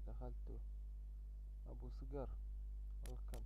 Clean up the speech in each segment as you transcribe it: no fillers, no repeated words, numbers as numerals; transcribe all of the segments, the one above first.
دخلته. أبو صقر welcome.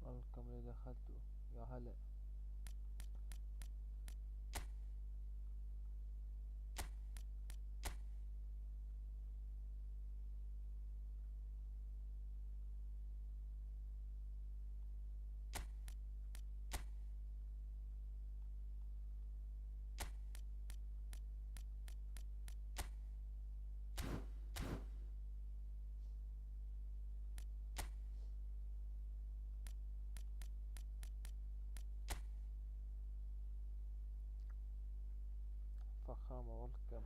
welcome اللي دخلته. يا هلا. فخامة welcome.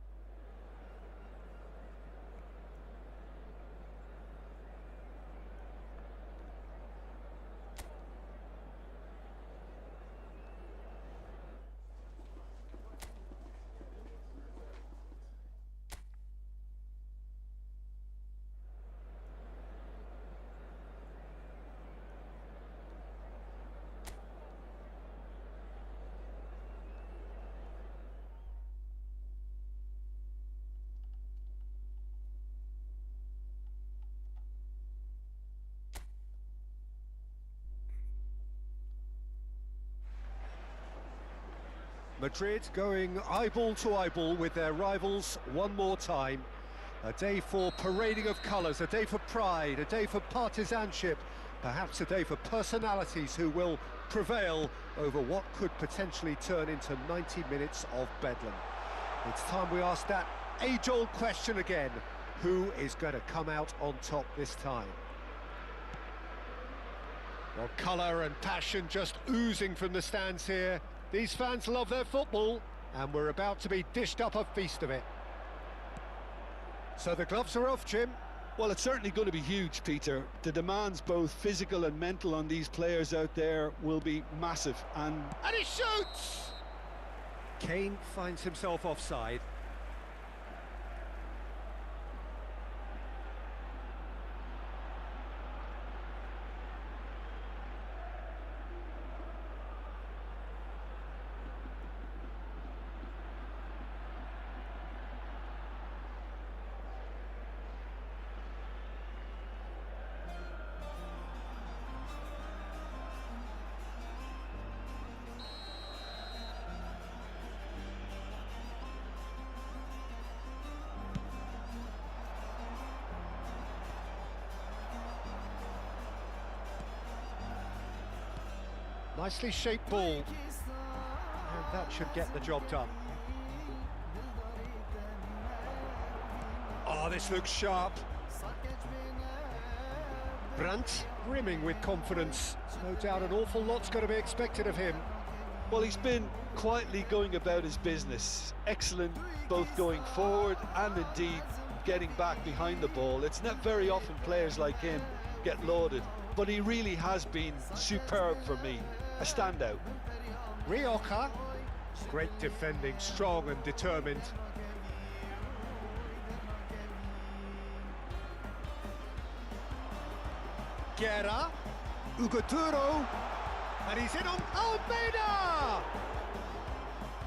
Madrid going eyeball to eyeball with their rivals one more time. A day for parading of colours, a day for pride, a day for partisanship, perhaps a day for personalities who will prevail over what could potentially turn into 90 minutes of bedlam. It's time we ask that age-old question again: who is going to come out on top this time? Well, colour and passion just oozing from the stands here. These fans love their football, and we're about to be dished up a feast of it. So the gloves are off, Jim. Well, it's certainly going to be huge, Peter. The demands, both physical and mental, on these players out there will be massive. And he shoots! Kane finds himself offside. Nicely shaped ball, and that should get the job done. Oh, this looks sharp. Brandt brimming with confidence. No doubt an awful lot's going to be expected of him. well, he's been quietly going about his business. Excellent, both going forward and indeed getting back behind the ball. It's not very often players like him get lauded, but he really has been superb for me. A standout. Rioja. Great defending, strong and determined. Guerra. Ugaturo. And he's in on Almeida!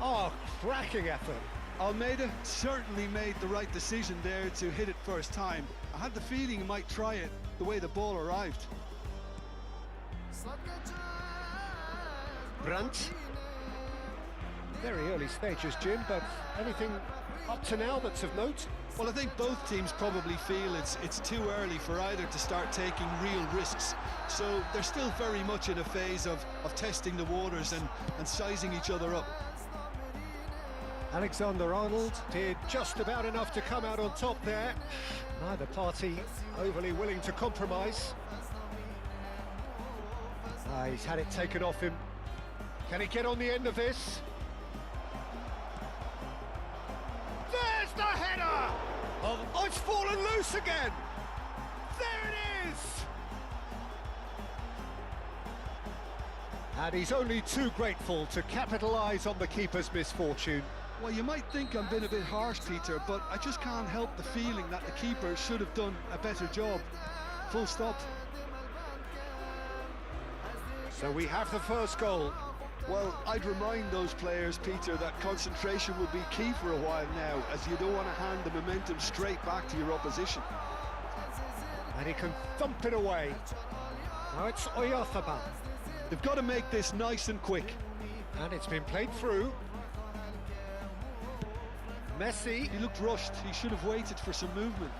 Oh, cracking effort. Almeida certainly made the right decision there to hit it first time. I had the feeling he might try it the way the ball arrived. Brandt. Very early stages, Jim, but anything up to now that's of note? Well, I think both teams probably feel it's too early for either to start taking real risks. So they're still very much in a phase of testing the waters and sizing each other up. Alexander-Arnold did just about enough to come out on top there. Neither party overly willing to compromise. He's had it taken off him. Can he get on the end of this? There's the header! Oh, it's fallen loose again! There it is! And he's only too grateful to capitalise on the keeper's misfortune. Well, you might think I'm being a bit harsh, Peter, but I just can't help the feeling that the keeper should have done a better job. Full stop. So we have the first goal. Well, I'd remind those players, Peter, that concentration will be key for a while now, as you don't want to hand the momentum straight back to your opposition. And he can thump it away. Now it's Oyarzabal. They've got to make this nice and quick. And it's been played through. Messi. He looked rushed. He should have waited for some movement.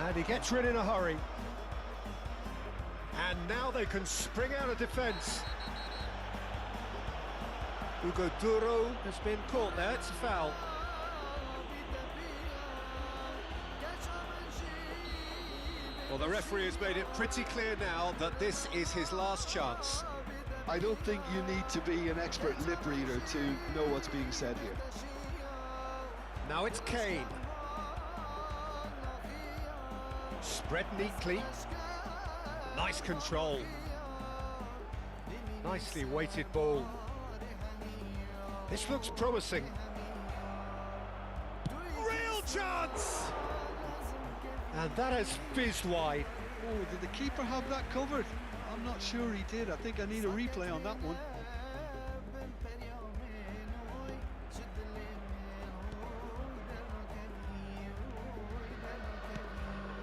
And he gets rid in a hurry. And now they can spring out of defence. Ugaduro has been caught there, it's a foul. Well, the referee has made it pretty clear now that this is his last chance. I don't think you need to be an expert lip reader to know what's being said here. Now it's Kane. Spread neatly. Nice control. Nicely weighted ball. This looks promising. Real chance! And that has fizzed wide. Oh, did the keeper have that covered? I'm not sure he did. I think I need a replay on that one.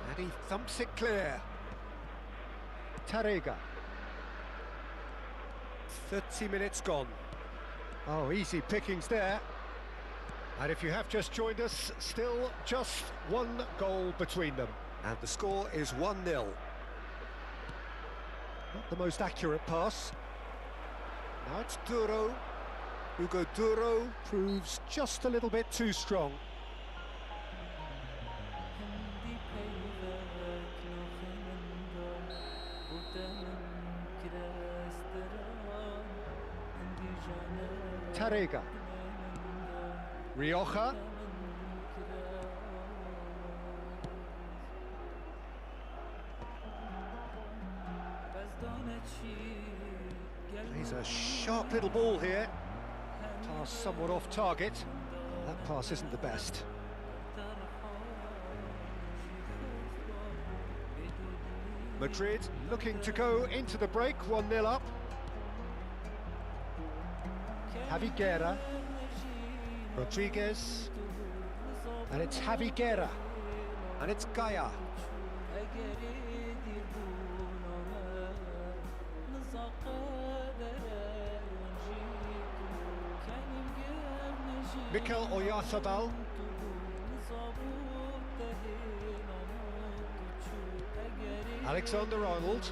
And he thumps it clear. Tarega. 30 minutes gone. Oh, easy pickings there. And if you have just joined us, still just one goal between them. And the score is 1-0. Not the most accurate pass. Now it's Duro. Hugo Duro proves just a little bit too strong. Tarega. Rioja. He's a sharp little ball here. Pass somewhat off target. That pass isn't the best. Madrid looking to go into the break, 1-0 up. Javi Guerra. Rodriguez. And it's Javi Guerra. And it's Gaia. Mikel Oyarzabal. Alexander-Arnold.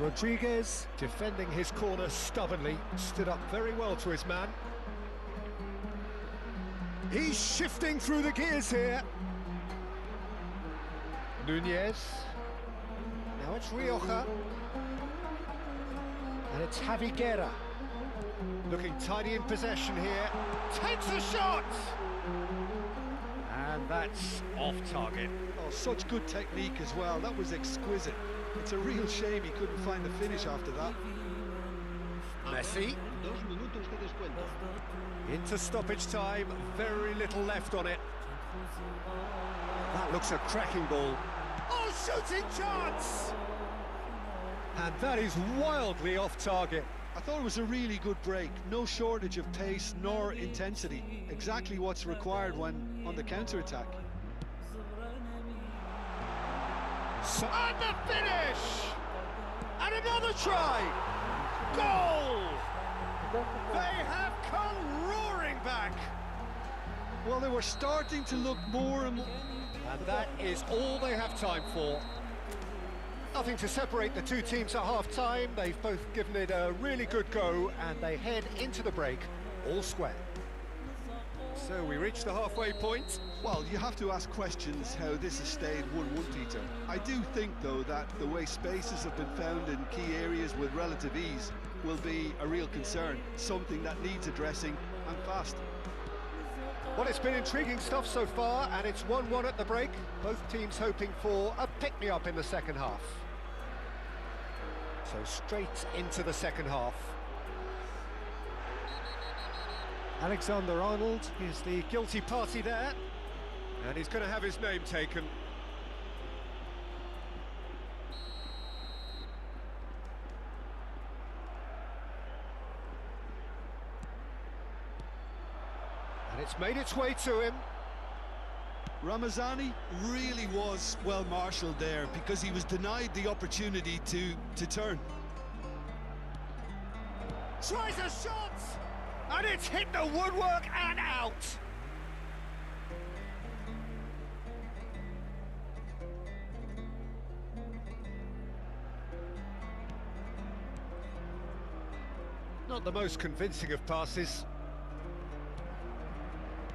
Rodriguez, defending his corner stubbornly, stood up very well to his man. He's shifting through the gears here. Nunez. Now it's Rioja. And it's Javi Guerra. Looking tidy in possession here. Takes a shot! And that's off target. Oh, such good technique as well. That was exquisite. It's a real shame he couldn't find the finish after that. Messi. Into stoppage time. Very little left on it. That looks a cracking ball. Oh, shooting chance! And that is wildly off target. I thought it was a really good break. No shortage of pace nor intensity. Exactly what's required when on the counter-attack. And the finish! And another try! Goal! They have come roaring back! Well, they were starting to look more and more... And that is all they have time for. Nothing to separate the two teams at half-time. They've both given it a really good go, and they head into the break all square. So we reach the halfway point. Well, you have to ask questions how this has stayed 1-1, Peter. I do think, though, that the way spaces have been found in key areas with relative ease will be a real concern, something that needs addressing, and fast. Well, it's been intriguing stuff so far, and it's 1-1 at the break. Both teams hoping for a pick-me-up in the second half. So straight into the second half. Alexander-Arnold is the guilty party there, and he's going to have his name taken. And it's made its way to him. Ramazani really was well marshalled there because he was denied the opportunity to turn. Tries a shot! And it's hit the woodwork and out! Not the most convincing of passes.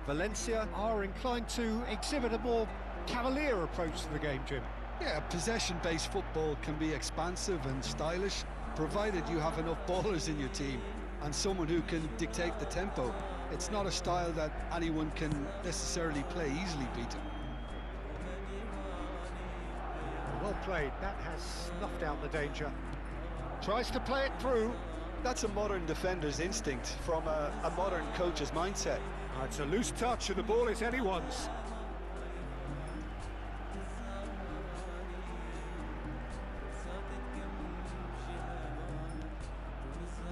Valencia are inclined to exhibit a more cavalier approach to the game, Jim. Yeah, possession-based football can be expansive and stylish, provided you have enough ballers in your team and someone who can dictate the tempo. It's not a style that anyone can necessarily play easily, Peter. Well played, that has snuffed out the danger. Tries to play it through. That's a modern defender's instinct from a modern coach's mindset. It's a loose touch and the ball is anyone's.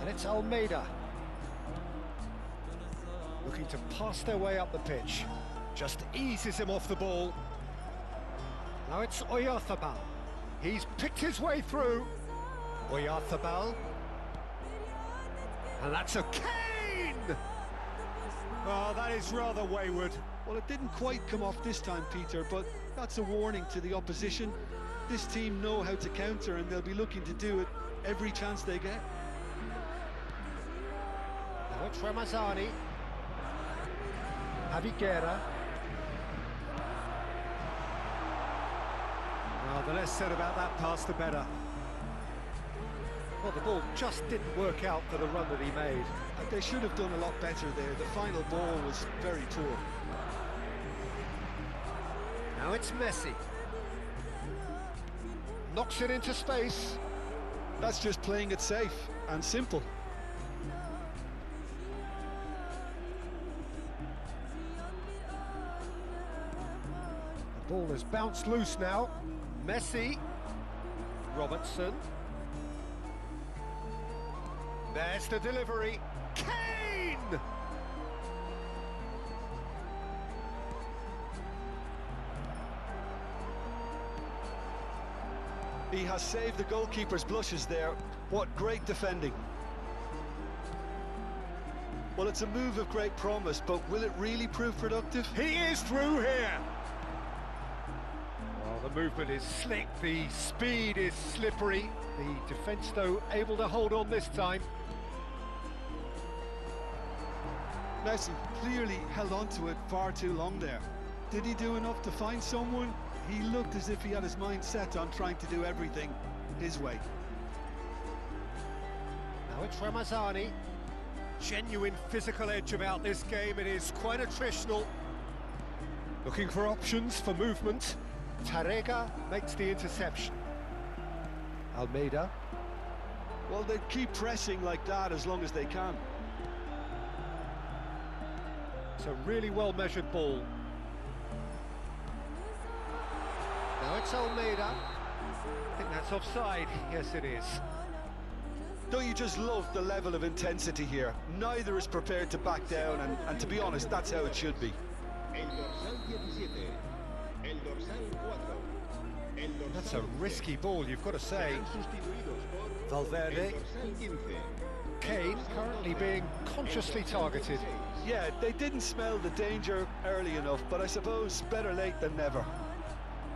And it's Almeida. Looking to pass their way up the pitch. Just eases him off the ball. Now it's Oyarzabal. He's picked his way through. Oyarzabal. And that's a Kane! Oh, that is rather wayward. Well, it didn't quite come off this time, Peter, but that's a warning to the opposition. This team know how to counter, and they'll be looking to do it every chance they get. Now it's Ramazani. Javiguera. Well, the less said about that pass, the better. Well, the ball just didn't work out for the run that he made. They should have done a lot better there. The final ball was very poor. Now it's Messi. Knocks it into space. That's just playing it safe and simple. The ball has bounced loose now. Messi. Robertson. There's the delivery. Kane! He has saved the goalkeeper's blushes there. What great defending. Well, it's a move of great promise, but will it really prove productive? He is through here. Well, the movement is slick, the speed is slippery. The defence, though, able to hold on this time. Messi clearly held on to it far too long there. Did he do enough to find someone? He looked as if he had his mind set on trying to do everything his way. Now it's Ramazani. genuine physical edge about this game. It is quite attritional. Looking for options for movement. Tarrega makes the interception. Almeida. Well, they keep pressing like that as long as they can. It's a really well-measured ball. Now it's Almeida. I think that's offside. Yes, it is. Don't you just love the level of intensity here? Neither is prepared to back down, and to be honest, that's how it should be. That's a risky ball, you've got to say. Valverde. Kane currently being consciously targeted. Yeah, they didn't smell the danger early enough, but I suppose better late than never.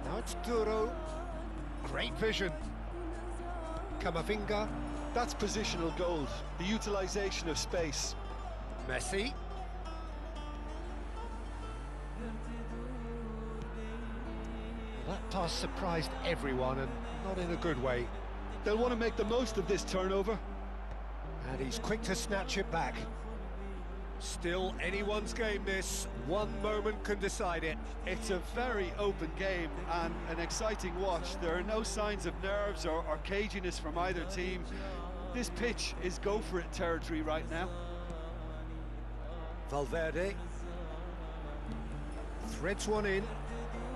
Now it's Duro. Great vision. Camavinga. That's positional gold, the utilisation of space. Messi. That pass surprised everyone, and not in a good way. They'll want to make the most of this turnover. And he's quick to snatch it back. Still anyone's game, this. One moment can decide it. It's a very open game and an exciting watch. There are no signs of nerves or caginess from either team. This pitch is go-for-it territory right now. Valverde. Threads one in.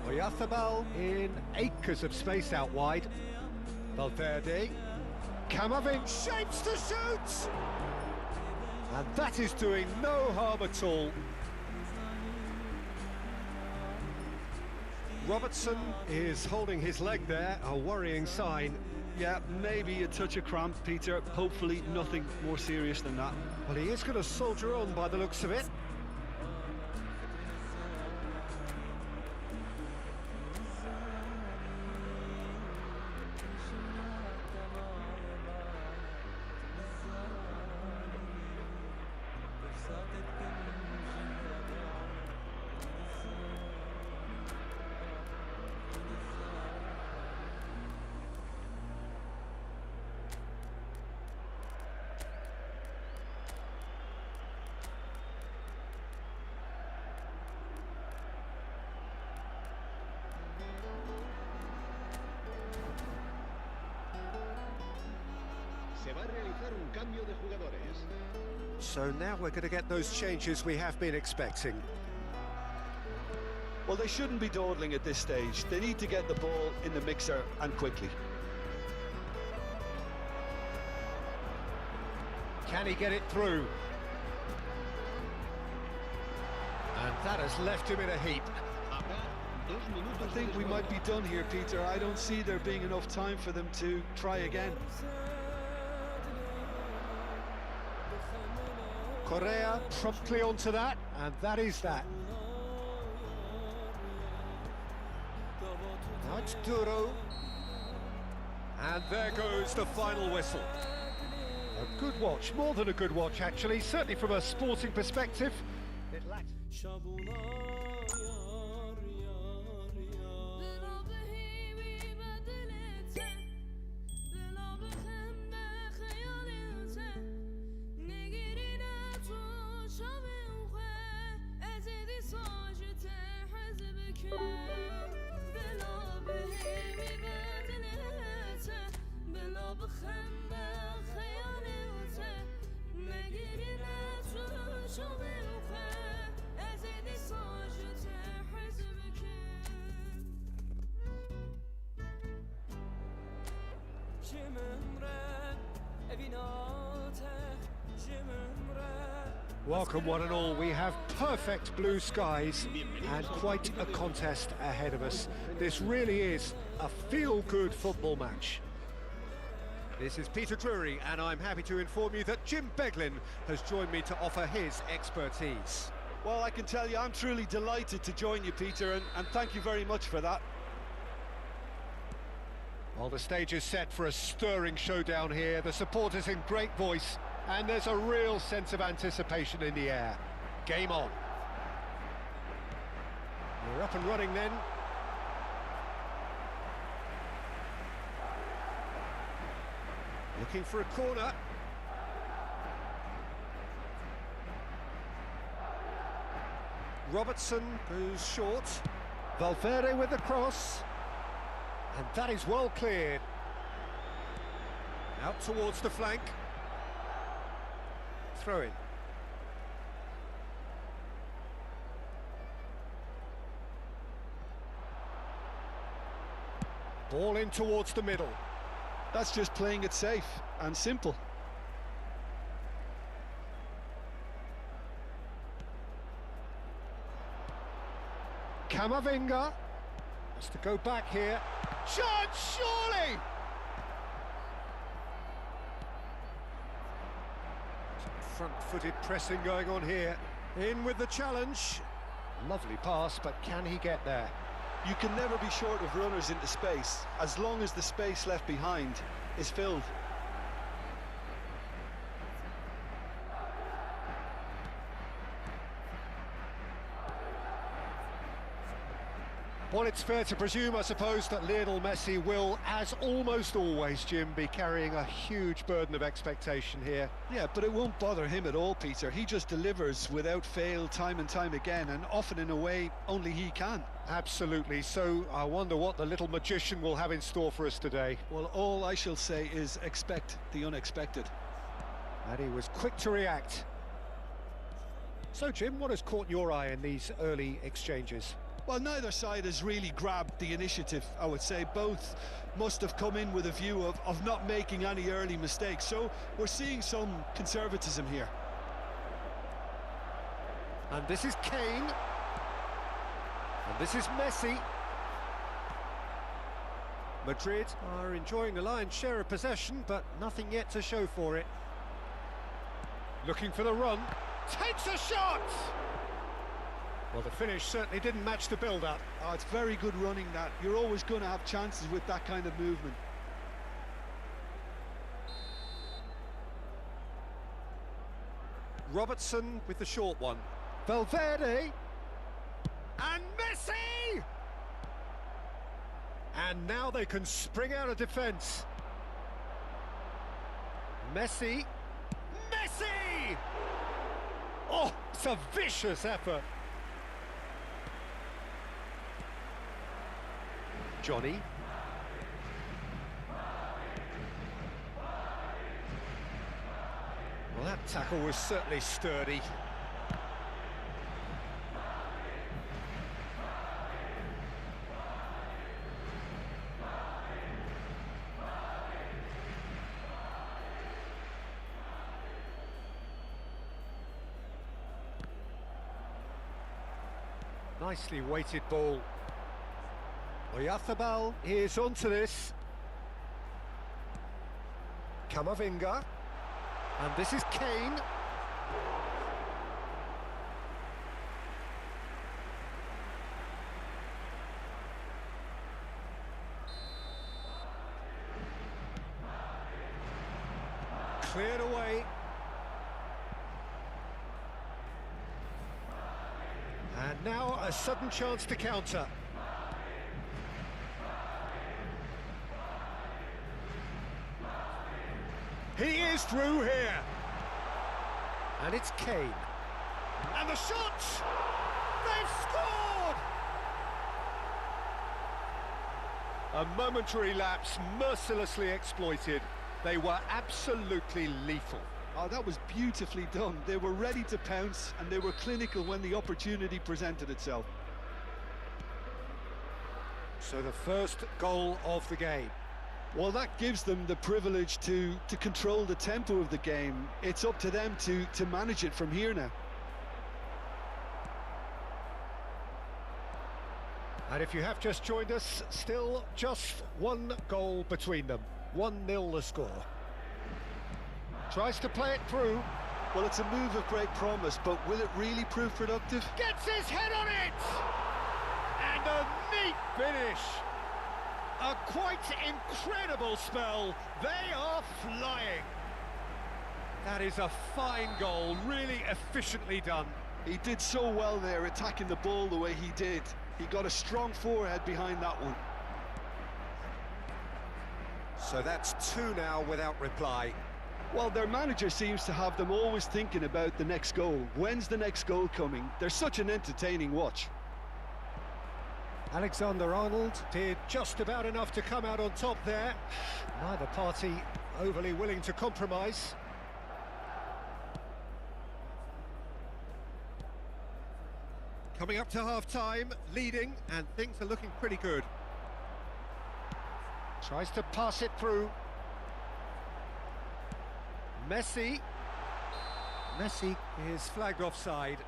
Oyarzabal in acres of space out wide. Valverde. Camavinga shapes to shoot! And that is doing no harm at all. Robertson is holding his leg there, a worrying sign. Yeah, maybe a touch of cramp, Peter. Hopefully nothing more serious than that. Well, he is going to soldier on by the looks of it. So now we're going to get those changes we have been expecting. Well, they shouldn't be dawdling at this stage. They need to get the ball in the mixer and quickly. Can he get it through? And that has left him in a heap. I think we might be done here, Peter. I don't see there being enough time for them to try again. Correa promptly onto that, and that is that. Now it's Duro. And there goes the final whistle. A good watch, more than a good watch actually, certainly from a sporting perspective. It lacked... Welcome one and all, we have perfect blue skies and quite a contest ahead of us. This really is a feel-good football match. This is Peter Drury and I'm happy to inform you that Jim Beglin has joined me to offer his expertise. Well, I can tell you I'm truly delighted to join you, Peter, and thank you very much for that. Well, the stage is set for a stirring showdown here, the supporters in great voice, and there's a real sense of anticipation in the air. Game on. We're up and running then. Looking for a corner. Robertson goes short. Valverde with the cross. And that is well cleared. Out towards the flank. Throw in. Ball in towards the middle. That's just playing it safe and simple. Camavinga has to go back here. Chance, surely! Some front-footed pressing going on here. In with the challenge. Lovely pass, but can he get there? You can never be short of runners into space, as long as the space left behind is filled. Well, it's fair to presume, I suppose, that Lionel Messi will, as almost always, Jim, be carrying a huge burden of expectation here. Yeah, but it won't bother him at all, Peter. He just delivers without fail time and time again, and often in a way only he can. Absolutely. So I wonder what the little magician will have in store for us today. Well, all I shall say is expect the unexpected. And he was quick to react. So, Jim, what has caught your eye in these early exchanges? Well, neither side has really grabbed the initiative, I would say. Both must have come in with a view of not making any early mistakes. So we're seeing some conservatism here. And this is Kane. And this is Messi. Madrid are enjoying the lion's share of possession, but nothing yet to show for it. Looking for the run. Takes a shot! Well, the finish certainly didn't match the build-up. Oh, it's very good running, that. You're always going to have chances with that kind of movement. Robertson with the short one. Valverde. And Messi! And now they can spring out of defence. Messi. Messi! Oh, it's a vicious effort. Johnny. Well, that tackle was certainly sturdy. Nicely weighted ball. Oyarzábal is onto this. Camavinga. And this is Kane. Cleared away. And now a sudden chance to counter. He is through here. And it's Kane. And the shot! They've scored! A momentary lapse mercilessly exploited. They were absolutely lethal. Oh, that was beautifully done. They were ready to pounce, and they were clinical when the opportunity presented itself. So the first goal of the game. Well, that gives them the privilege to control the tempo of the game. It's up to them to manage it from here now. And if you have just joined us, still just one goal between them. 1-0 the score. Tries to play it through. Well, it's a move of great promise, but will it really prove productive? Gets his head on it! And a neat finish. A quite incredible spell. They are flying. That is a fine goal, really efficiently done. He did so well there, attacking the ball the way he did. He got a strong forehead behind that one. So that's two now without reply. Well, their manager seems to have them always thinking about the next goal. When's the next goal coming? They're such an entertaining watch. Alexander-Arnold did just about enough to come out on top there. Neither party overly willing to compromise. Coming up to half-time, leading, and things are looking pretty good. Tries to pass it through. Messi is flagged offside.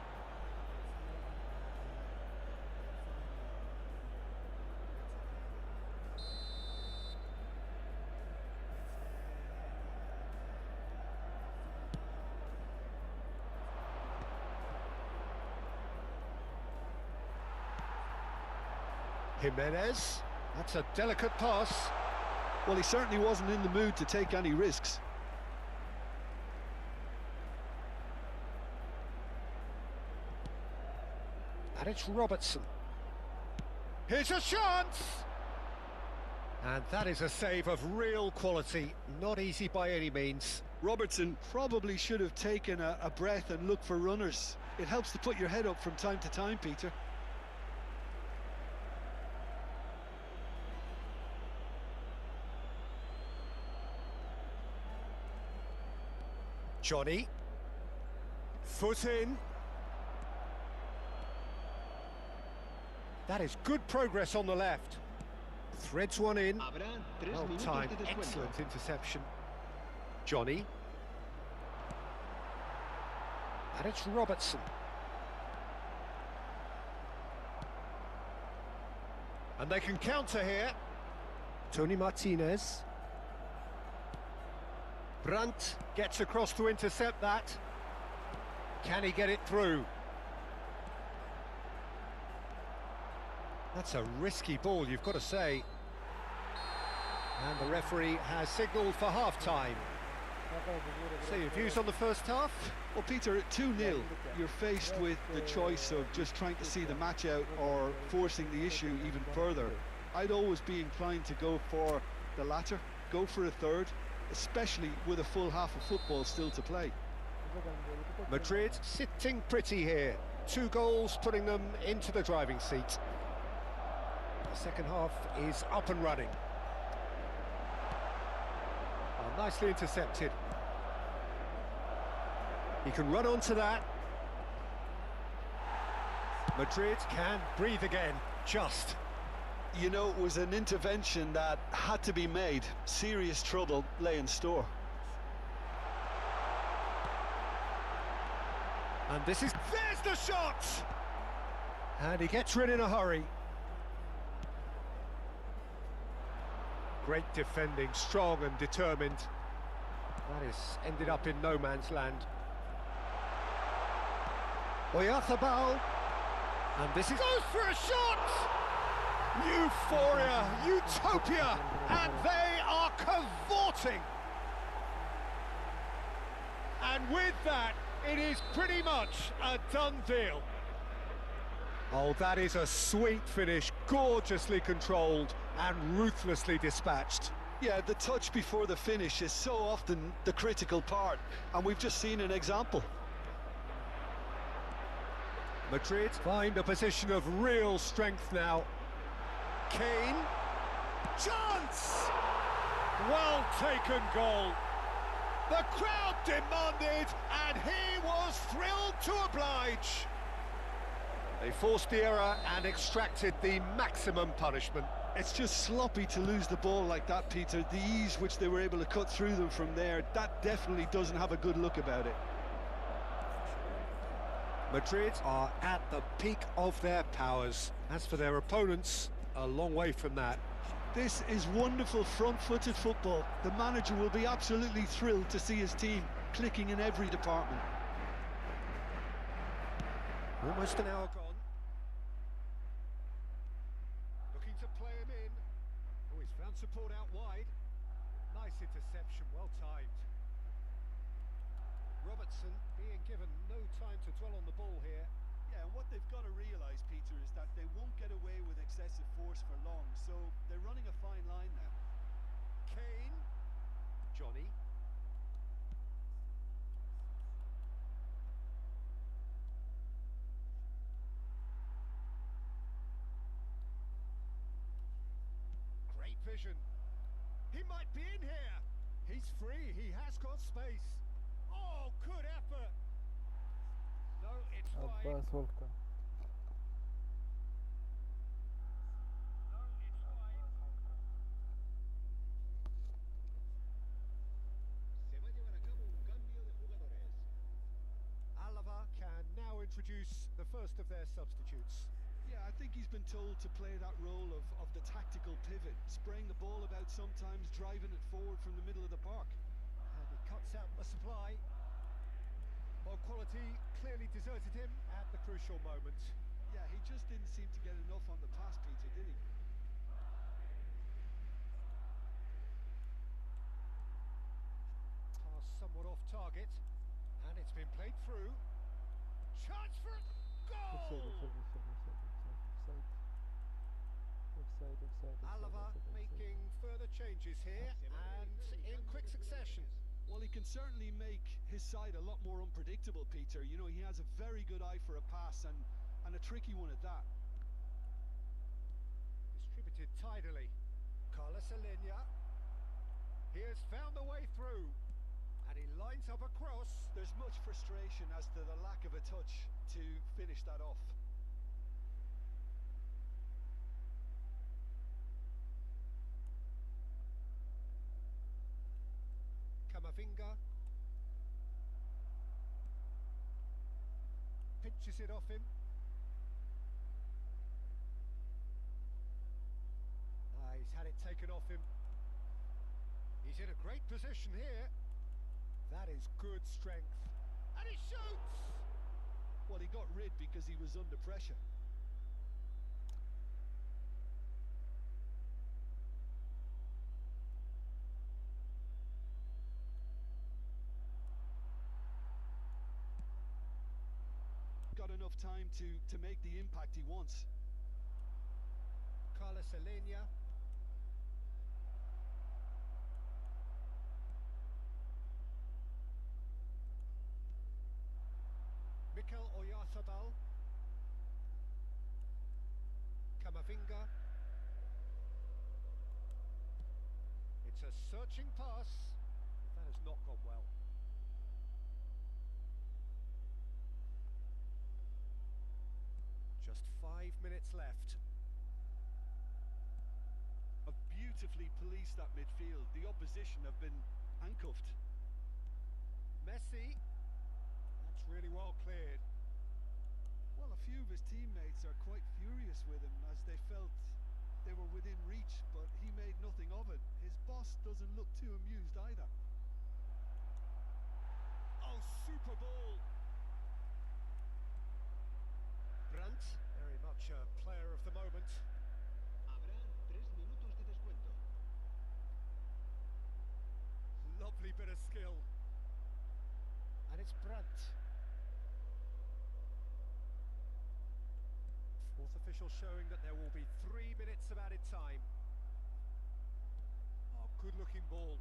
Jimenez, that's a delicate pass. Well, he certainly wasn't in the mood to take any risks. And it's Robertson. Here's a chance! And that is a save of real quality, not easy by any means. Robertson probably should have taken a breath and looked for runners. It helps to put your head up from time to time, Peter. Johnny. Foot in. That is good progress on the left. Threads one in. Well timed, excellent interception. Johnny. And it's Robertson. And they can counter here. Tony Martinez. Brandt gets across to intercept that. Can he get it through? That's a risky ball, you've got to say. And the referee has signalled for half-time. So your views on the first half? Well, Peter, at 2-0, you're faced with the choice of just trying to see the match out or forcing the issue even further. I'd always be inclined to go for the latter, go for a third, especially with a full half of football still to play. Madrid sitting pretty here. 2 goals putting them into the driving seat. The second half is up and running. Oh, nicely intercepted. He can run onto that. Madrid can breathe again, just. You know, it was an intervention that had to be made. Serious trouble lay in store. And this is... There's the shot! And he gets rid in a hurry. Great defending, strong and determined. That has ended up in no man's land. Oyarzabal. And this is... Goes for a shot! Euphoria, utopia, and they are cavorting. And with that, it is pretty much a done deal. Oh, that is a sweet finish, gorgeously controlled and ruthlessly dispatched. Yeah, the touch before the finish is so often the critical part, and we've just seen an example. Madrid find a position of real strength now. Kane, chance! Well taken goal. The crowd demanded, and he was thrilled to oblige. They forced the error and extracted the maximum punishment. It's just sloppy to lose the ball like that, Peter. The ease which they were able to cut through them from there, that definitely doesn't have a good look about it. Madrid are at the peak of their powers. As for their opponents, a long way from that. This is wonderful front-footed football. The manager will be absolutely thrilled to see his team clicking in every department. Almost an hour gone. Looking to play him in. Oh, he's found support out wide. Nice interception, well timed. Robertson being given no time to dwell on the ball here. Yeah, and what they've got to realise, Peter, is that they won't get away with excessive force for long, so they're running a fine line now. Kane. Johnny. vision. He might be in here. He's free, he has got space. Oh, good effort. No, it's wide. عباس welcome. Alava can now introduce the first of their substitutes. Yeah, I think he's been told to play that role of the tactical pivot, spraying the ball about sometimes, driving it forward from the middle of the park. And he cuts out the supply. Ball quality clearly deserted him at the crucial moment. Yeah, he just didn't seem to get enough on the pass, Peter, did he? Pass somewhat off target, and it's been played through. Chance for a goal! Offside. Alava making further changes here, and in quick succession. Well, he can certainly make his side a lot more unpredictable, Peter. You know, he has a very good eye for a pass, and a tricky one at that. Distributed tidily. Carlos Alenia. He has found the way through, and he lines up a cross. There's much frustration as to the lack of a touch to finish that off. Camavinga pinches it off him. He's had it taken off him. He's in a great position here. That is good strength. And he shoots! Well, he got rid because he was under pressure. Got enough time to make the impact he wants. Carlos Alenia. Mikel Oyarzabal. Camavinga. It's a searching pass. That has not gone well. Just 5 minutes left. Have beautifully policed that midfield. The opposition have been handcuffed. Messi. That's really well cleared. Well, a few of his teammates are quite furious with him as they felt they were within reach, but he made nothing of it. His boss doesn't look too amused either. Oh, super ball. Brandt, very much a player of the moment. Habrá 3 minutos de descuento. Lovely bit of skill. And it's Brandt. Fourth official showing that there will be 3 minutes of added time. Oh, good looking ball.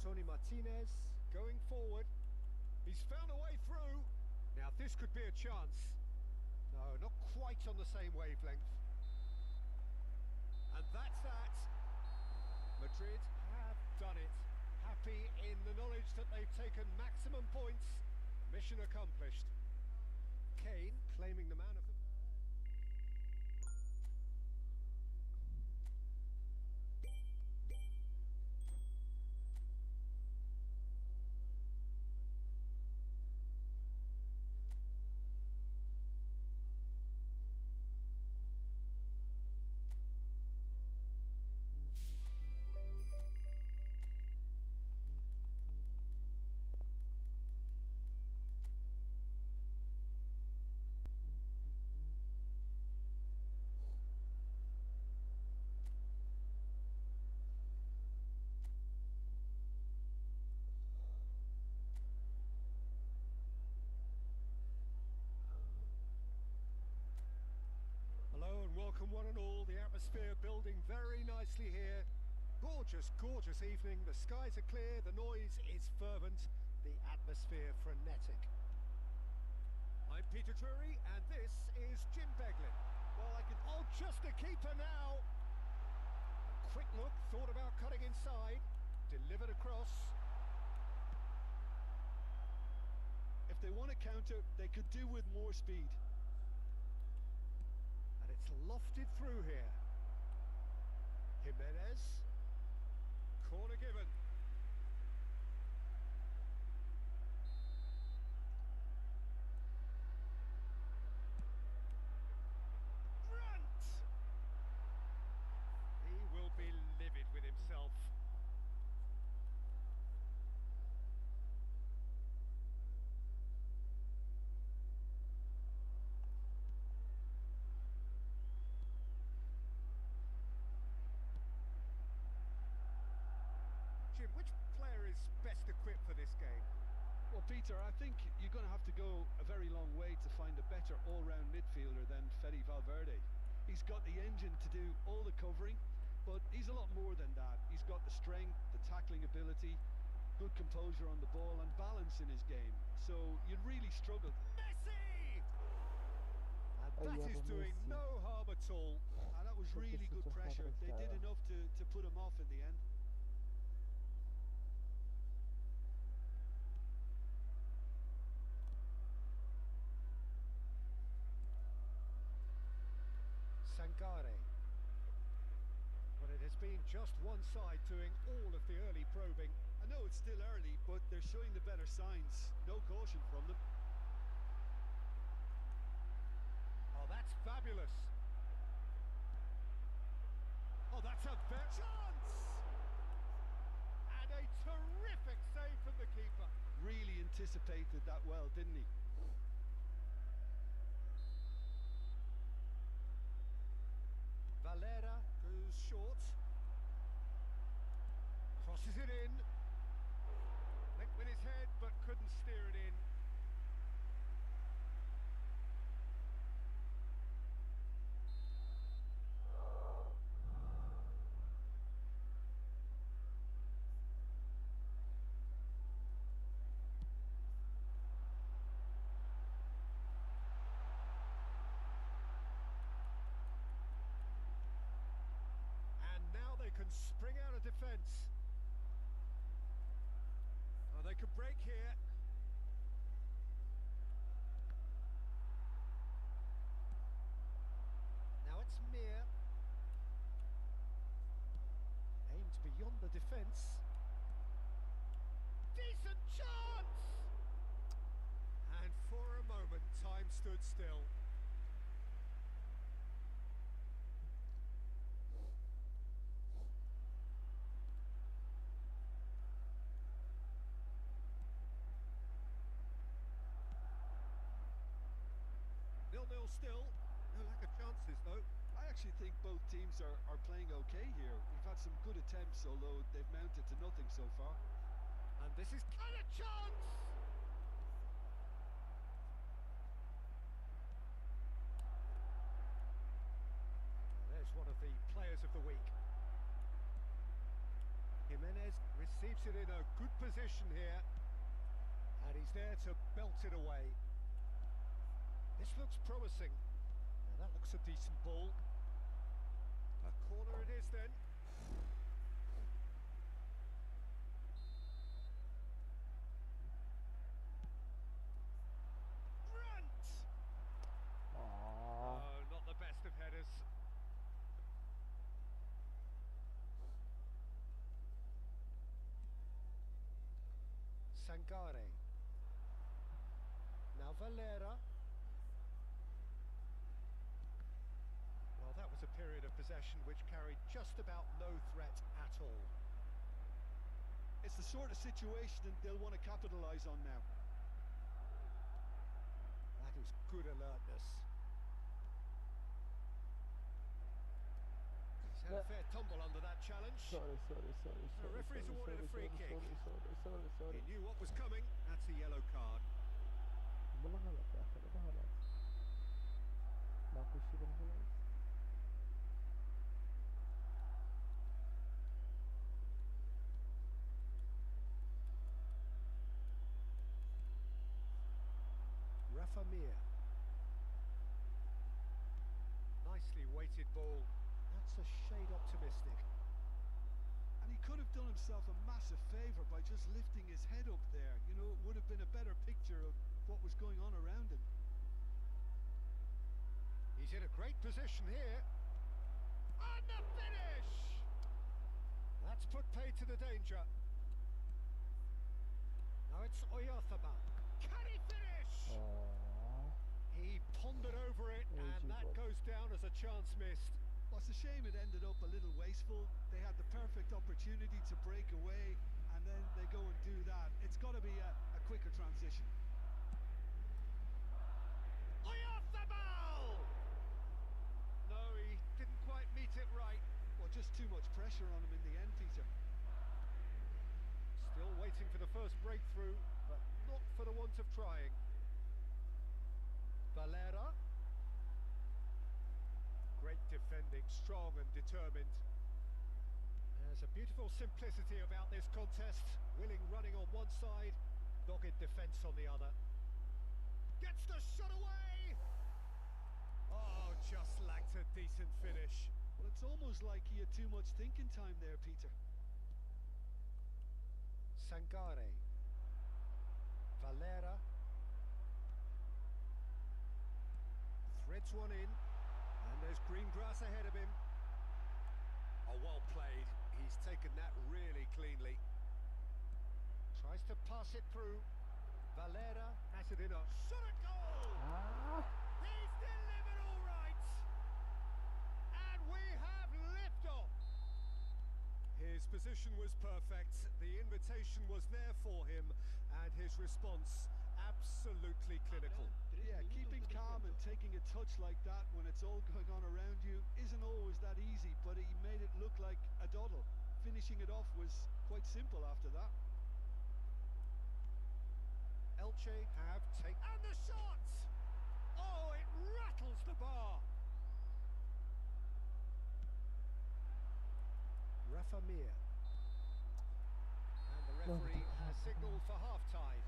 Tony Martinez going forward. He's found a way through. Now this could be a chance. No, not quite on the same wavelength. And that's that. Madrid have done it. Happy in the knowledge that they've taken maximum points. Mission accomplished. Kane claiming the man of the... Welcome one and all, the atmosphere building very nicely here. Gorgeous, gorgeous evening, the skies are clear, the noise is fervent, the atmosphere frenetic. I'm Peter Drury and this is Jim Beglin. Well, I can... Oh, just a keeper now! Quick look, thought about cutting inside, delivered across. If they want to counter, they could do with more speed. And it's lofted through here. Jimenez. Corner given. Grant! He will be livid with himself. Jim, which player is best equipped for this game? Well, Peter, I think you're going to have to go a very long way to find a better all-round midfielder than Fede Valverde. He's got the engine to do all the covering, but he's a lot more than that. He's got the strength, the tackling ability, good composure on the ball and balance in his game. So you'd really struggle. Messi! And that Aïe, is doing Messi. no harm at all. And that was Çok really basit, good çok pressure. hard They did restart. enough to put him off in the end. Sangare. But it has been just one side doing all of the early probing. I know it's still early, but they're showing the better signs. No caution from them. Oh, that's fabulous. Oh, that's a chance! And a terrific save from the keeper. Really anticipated that well, didn't he? Valera goes short. Crosses it in. Went with his head, but couldn't steer it in. And now they can spring out of defence. Oh, they could break here. Now it's Mir. Aimed beyond the defence. Decent chance! And for a moment, time stood still. Nil-nil still. No lack of chances, though. I actually think both teams are playing okay here. We've had some good attempts, although they've mounted to nothing so far. And this is kind of chance! There's one of the players of the week. Jimenez receives it in a good position here. And he's there to belt it away. This looks promising. Now that looks a decent ball. A corner it is then. Grant! Aa, Oh, not the best of headers. Sangare. Now Valera. Well, that was a period of possession which carried just about no threat at all. It's the sort of situation that they'll want to capitalise on now. That is good alertness. He's had a fair tumble under that challenge. sorry. referee's awarded a free kick. Sorry. He knew what was coming. That's a yellow card. والله غلط يا اخي ده غلط. ماكو شيء بالغلط. Rafa Mir. Nicely weighted ball. That's a shade optimistic. could have done himself a massive favour by just lifting his head up there. You know, it would have been a better picture of what was going on around him. He's in a great position here. And the finish! That's put paid to the danger. Now it's Oyarzabal. Can he finish? Oh, He pondered over it, and that goes down as a chance missed. Well, it's a shame it ended up a little wasteful. They had the perfect opportunity to break away, and then they go and do that. It's got to be a quicker transition. Oyarzabal! No, he didn't quite meet it right. Well, just too much pressure on him in the end, Peter. Still waiting for the first breakthrough, but not for the want of trying. Valera. Great defending, strong and determined. There's a beautiful simplicity about this contest. Willing running on one side, dogged defence on the other. Gets the shot away! Oh, just lacked a decent finish. Well, it's almost like he had too much thinking time there, Peter. Sangare. Valera. Threads one in. And there's green grass ahead of him. Oh, well played. He's taken that really cleanly. Tries to pass it through. Valera has it in a shot at goal! He's delivered all right! And we have liftoff! His position was perfect. The invitation was there for him. And his response absolutely clinical. Yeah, keeping calm and taking a touch like that when it's all going on around you isn't always that easy, but he made it look like a doddle. Finishing it off was quite simple after that. Elche have taken... And the shot! Oh, it rattles the bar! Rafa Mir. And the referee has signalled for half-time.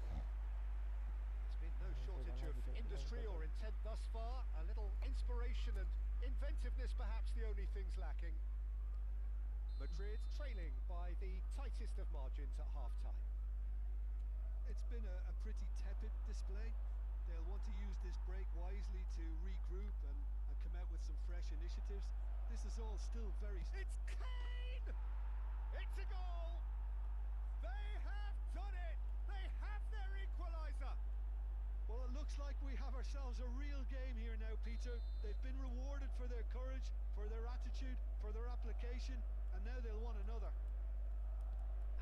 No shortage of industry or intent thus far. A little inspiration and inventiveness perhaps the only things lacking. Madrid trailing by the tightest of margins at half-time. It's been a pretty tepid display. They'll want to use this break wisely to regroup and come out with some fresh initiatives. This is all still very... It's Kane! It's a goal! They have done it! They have their equaliser! Well, it looks like we have ourselves a real game here now, Peter. They've been rewarded for their courage, for their attitude, for their application, and now they'll want another.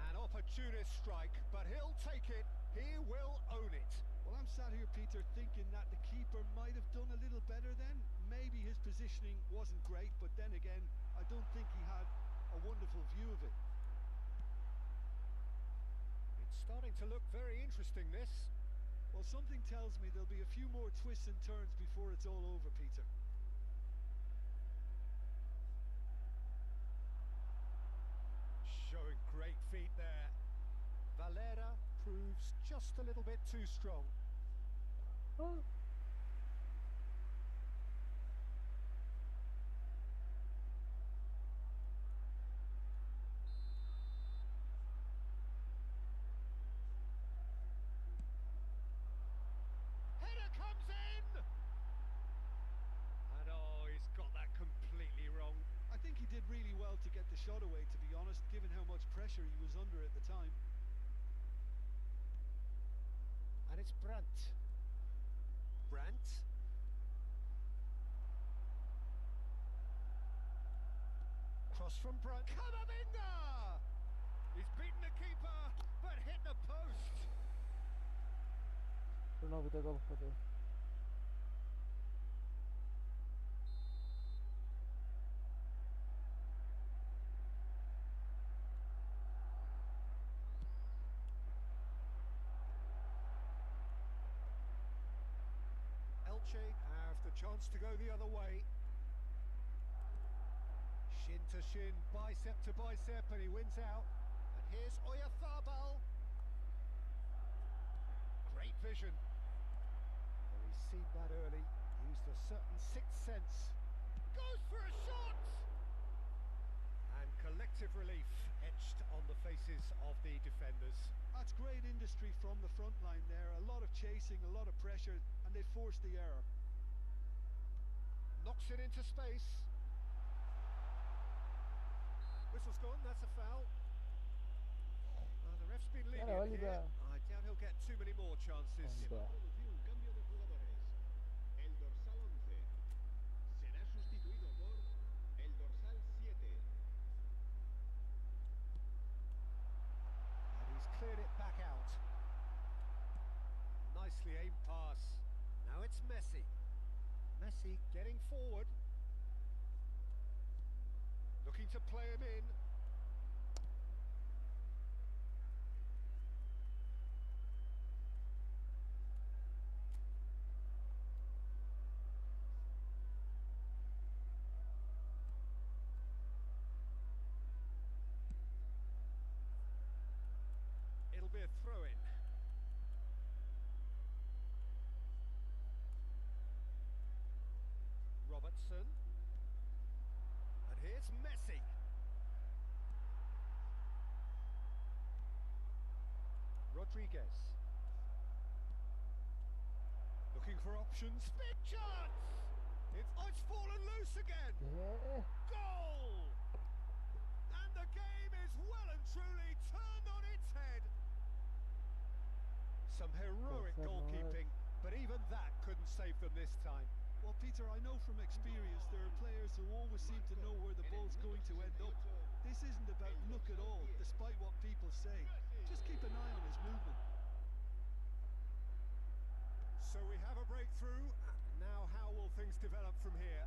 An opportunist strike, but he'll take it. He will own it. Well, I'm sat here, Peter, thinking that the keeper might have done a little better then. Maybe his positioning wasn't great, but then again, I don't think he had a wonderful view of it. It's starting to look very interesting, this. Well, something tells me there'll be a few more twists and turns before it's all over, Peter. Showing great feet there. Valera proves just a little bit too strong. oh. To get the shot away, to be honest, given how much pressure he was under at the time. And it's Brandt. Brandt. Cross from Brandt. Camavinga! He's beaten the keeper, but hit the post. Znowu tego wchodzę. Have the chance to go the other way. Shin to shin, bicep to bicep, and he wins out. And here's Oyarzabal. Great vision. Well, he's seen that early. Used a certain sixth sense. Goes for a shot! And collective relief. etched on the faces of the defenders. That's great industry from the front line there. A lot of chasing, a lot of pressure, and they forced the error. Knocks it into space. Whistle's gone, that's a foul. The ref's been Claro, lenient here. Olga. I doubt he'll get too many more chances. Se va a producir un cambio de jugadores. El dorsal 11 será sustituido por el dorsal 7. And he's cleared it back out. Nicely aimed pass. Now it's Messi. Messi getting forward. Looking to play him in. It'll be a throw-in. Robertson. And here's Messi. Rodriguez. Looking for options. Big chance! It's fallen loose again! ¿Qué? Goal! And the game is well and truly turned on its head. Some heroic Tercer goalkeeping, but even that couldn't save them this time. Well, Peter, I know from experience there are players who always seem to know where the ball's going to end up. This isn't about luck at all, despite what people say. Just keep an eye on his movement. So we have a breakthrough. Now how will things develop from here?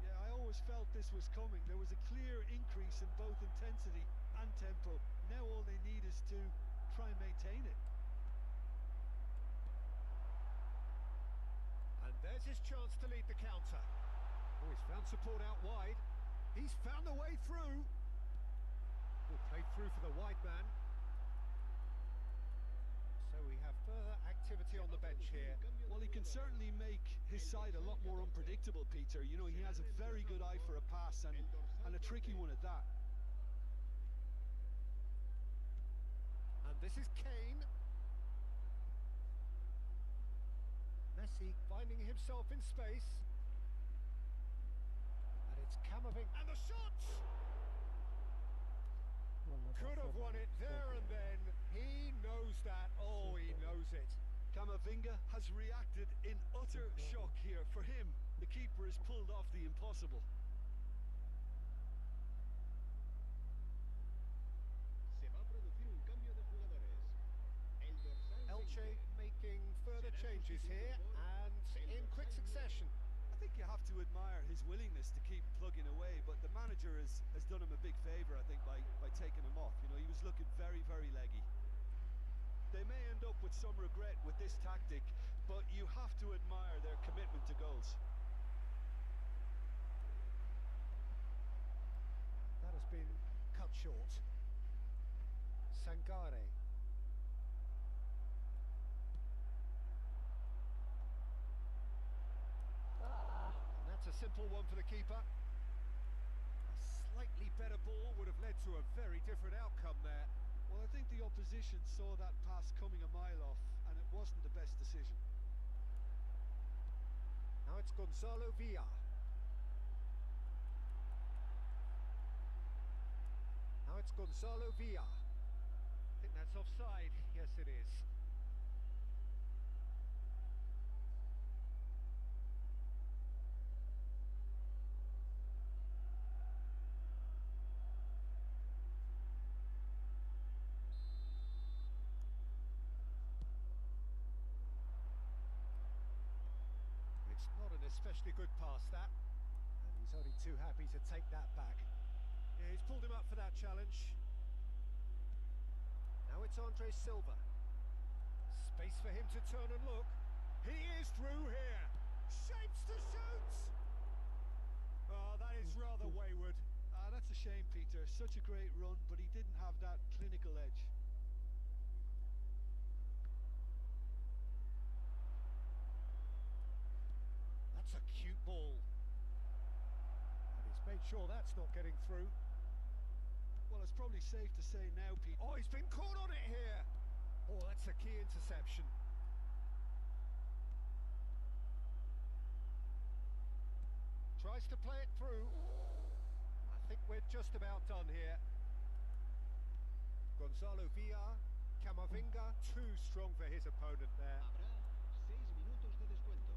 Yeah, I always felt this was coming. There was a clear increase in both intensity and tempo. Now all they need is to try and maintain it. And there's his chance to lead the counter. Oh, he's found support out wide. He's found the way through. Oh, played through for the wide man. So we have further activity on the bench here. Well, he can certainly make his side a lot more unpredictable, Peter. You know, he has a very good eye for a pass and a tricky one at that. And this is Kane. Messi finding himself in space. And it's Camavinga. And the shot! Bueno, Could have won it there and then. He knows that. Oh, he knows it. Camavinga has reacted in utter shock here. For him, the keeper has pulled off the impossible. Se va a producir un cambio de jugadores. El dorsal Elche 20 making further changes here and in quick succession. I think you have to admire his willingness to keep plugging away, but the manager has done him a big favour, I think, by taking him off. You know, he was looking very, very leggy. They may end up with some regret with this tactic, but you have to admire their commitment to goals. That has been cut short. Sangare. And that's a simple one for the keeper. A slightly better ball would have led to a very different outcome there. Well, I think the opposition saw that pass coming a mile off, and it wasn't the best decision. Now it's Gonzalo Villa. Now it's Gonzalo Villa. I think that's offside. Yes, it is. It's not an especially good pass, that. And he's only too happy to take that back. Yeah, he's pulled him up for that challenge. Now it's Andre Silva. Space for him to turn and look. He is through here. Shapes to shoot. Oh, that is rather wayward. That's a shame, Peter. Such a great run, but he didn't have that clinical edge. That's a cute ball. And he's made sure that's not getting through. Well, it's probably safe to say now, Pete. Oh, he's been caught on it here. Oh, that's a key interception. Tries to play it through. I think we're just about done here. Gonzalo Villar, Camavinga, too strong for his opponent there. Habrá 6 minutos de descuento.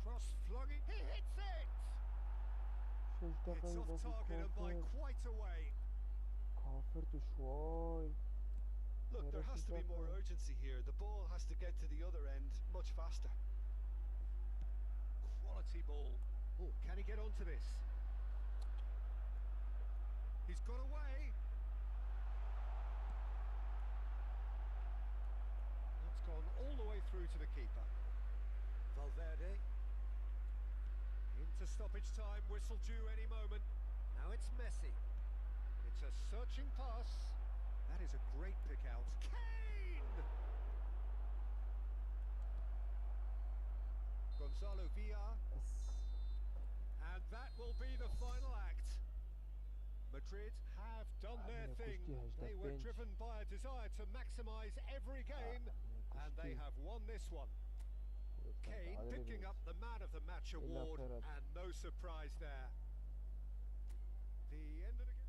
Cross flung it, he hits it! 6 It's دقايق off بس target and by كافر quite a way. كافرت شوي. Look, there has to be more urgency here. The ball has to get to the other end much faster. Quality ball. Oh, can he get onto this? He's got away. That's gone all the way through to the keeper. Valverde. Into stoppage time, whistle due any moment. Now it's Messi. It's a searching pass. That is a great pick out. Kane! Gonzalo Villar. And that will be the final act. Madrid have done their thing. They were driven by a desire to maximise every game, and they have won this one. Kane picking up the Man of the Match award, and no surprise there. The end of the game.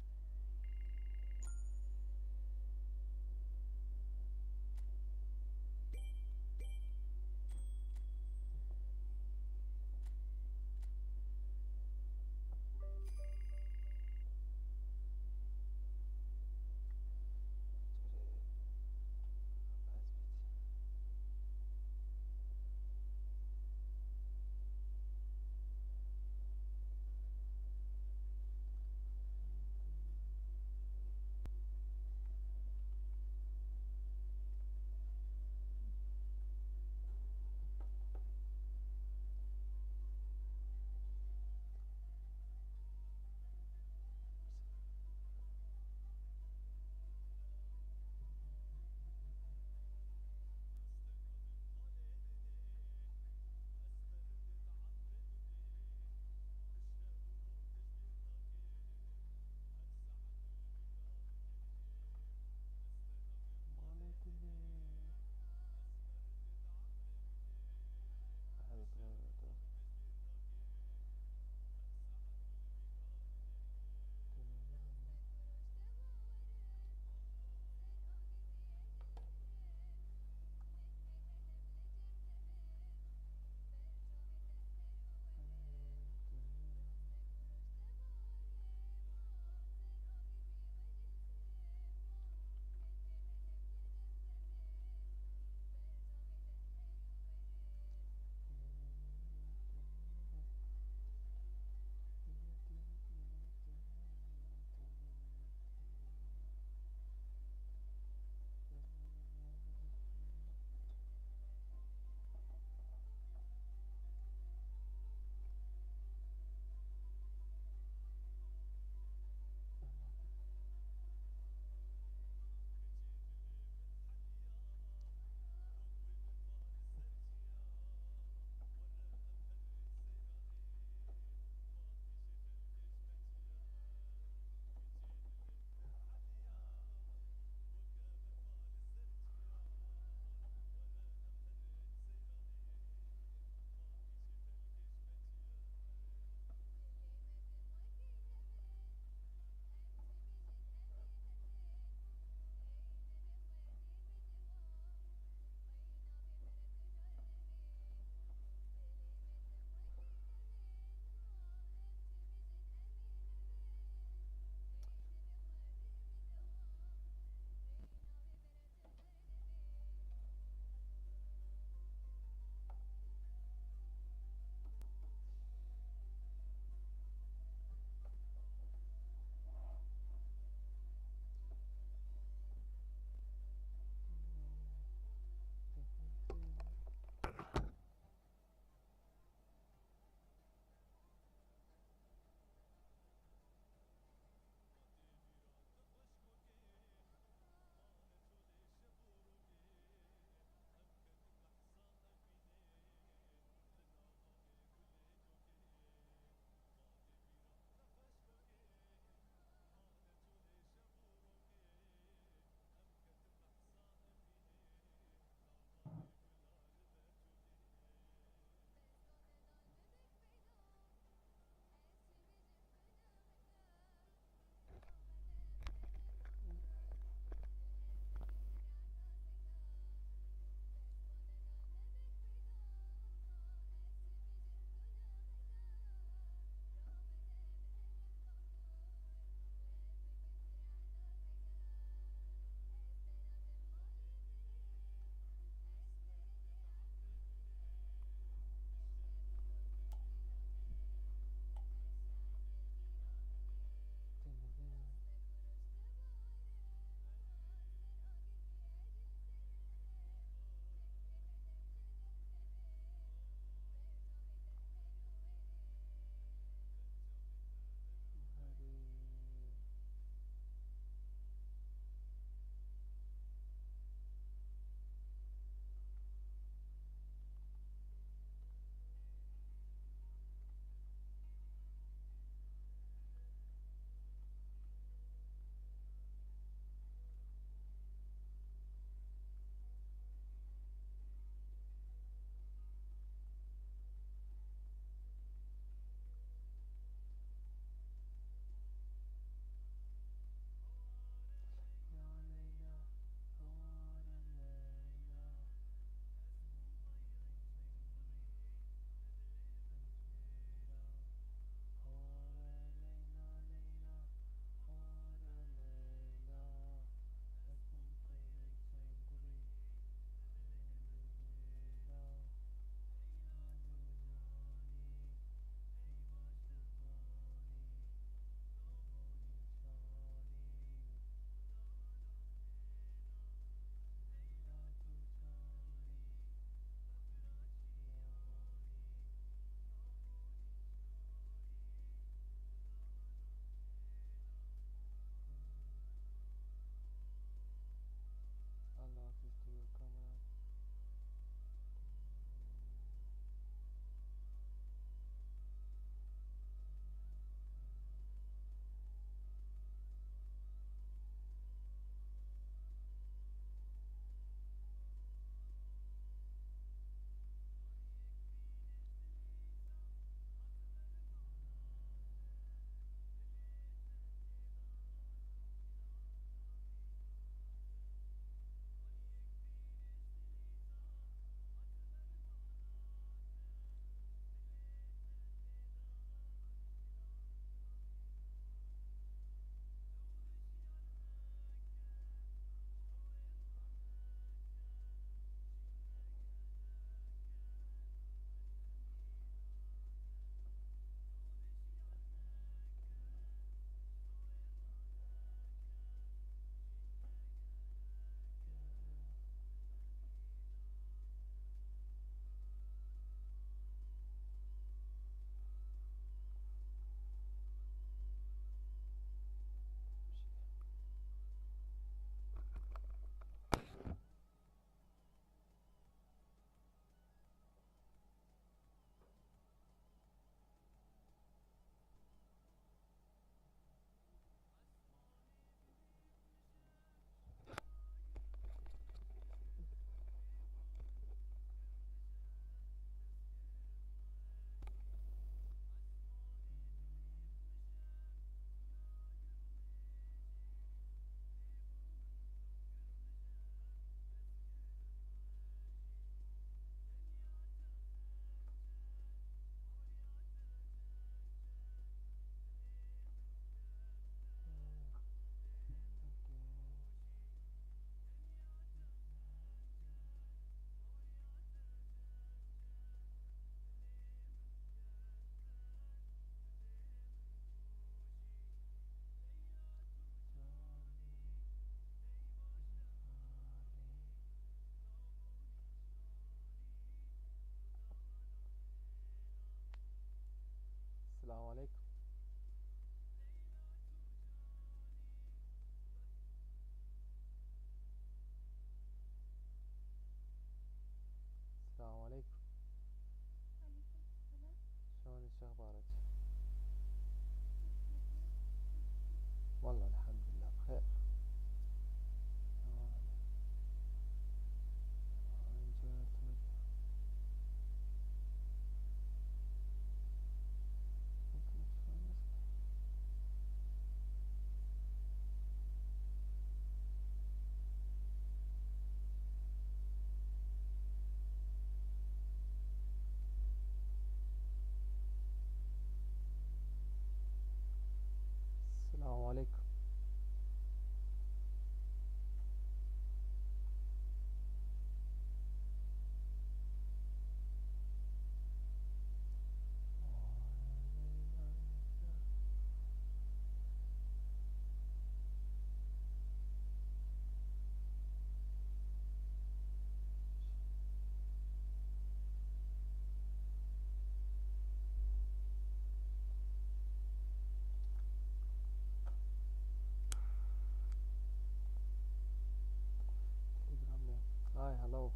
هلو.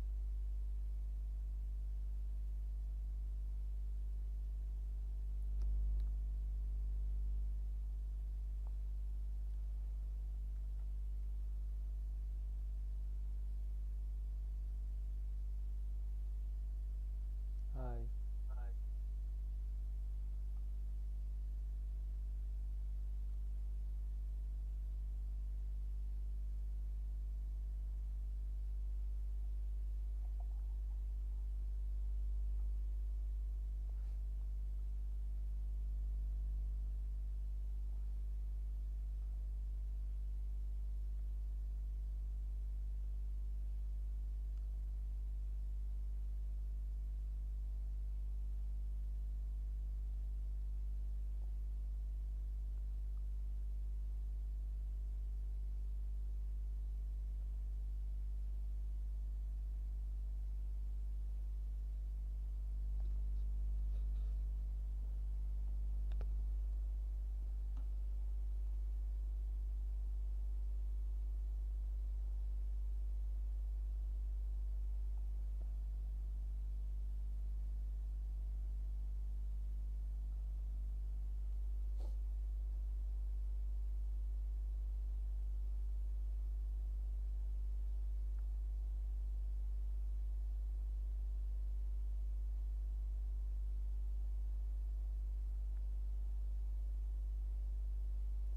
هاي.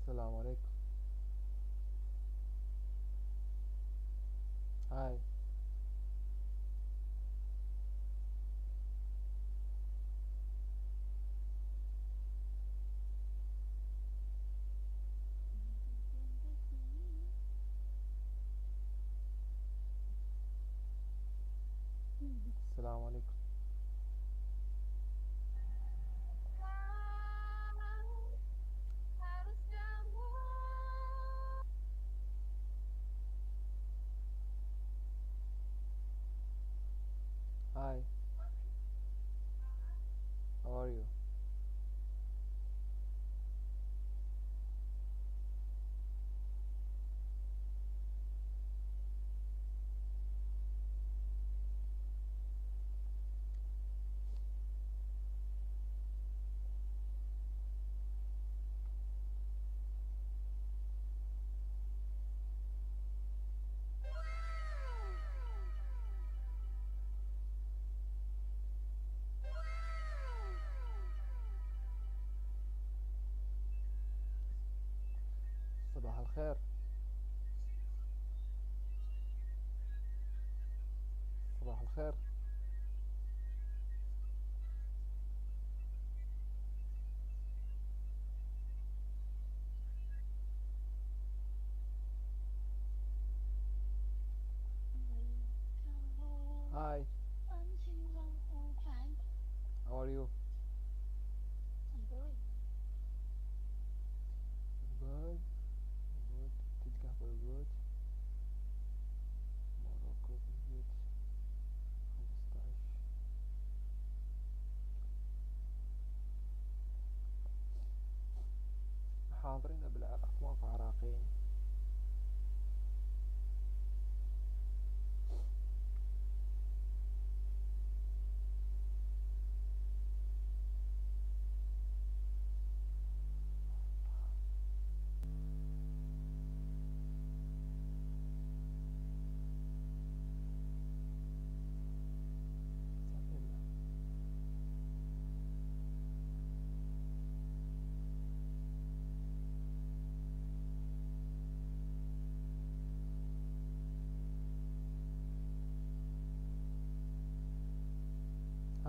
السلام عليكم. هاي. السلام عليكم. هاي. How are you? صباح الخير. صباح الخير. Hi. How are you? Good. Good. تلقى good. Morocco good. 15. حاضرين بالعراق، ماكو عراقيين.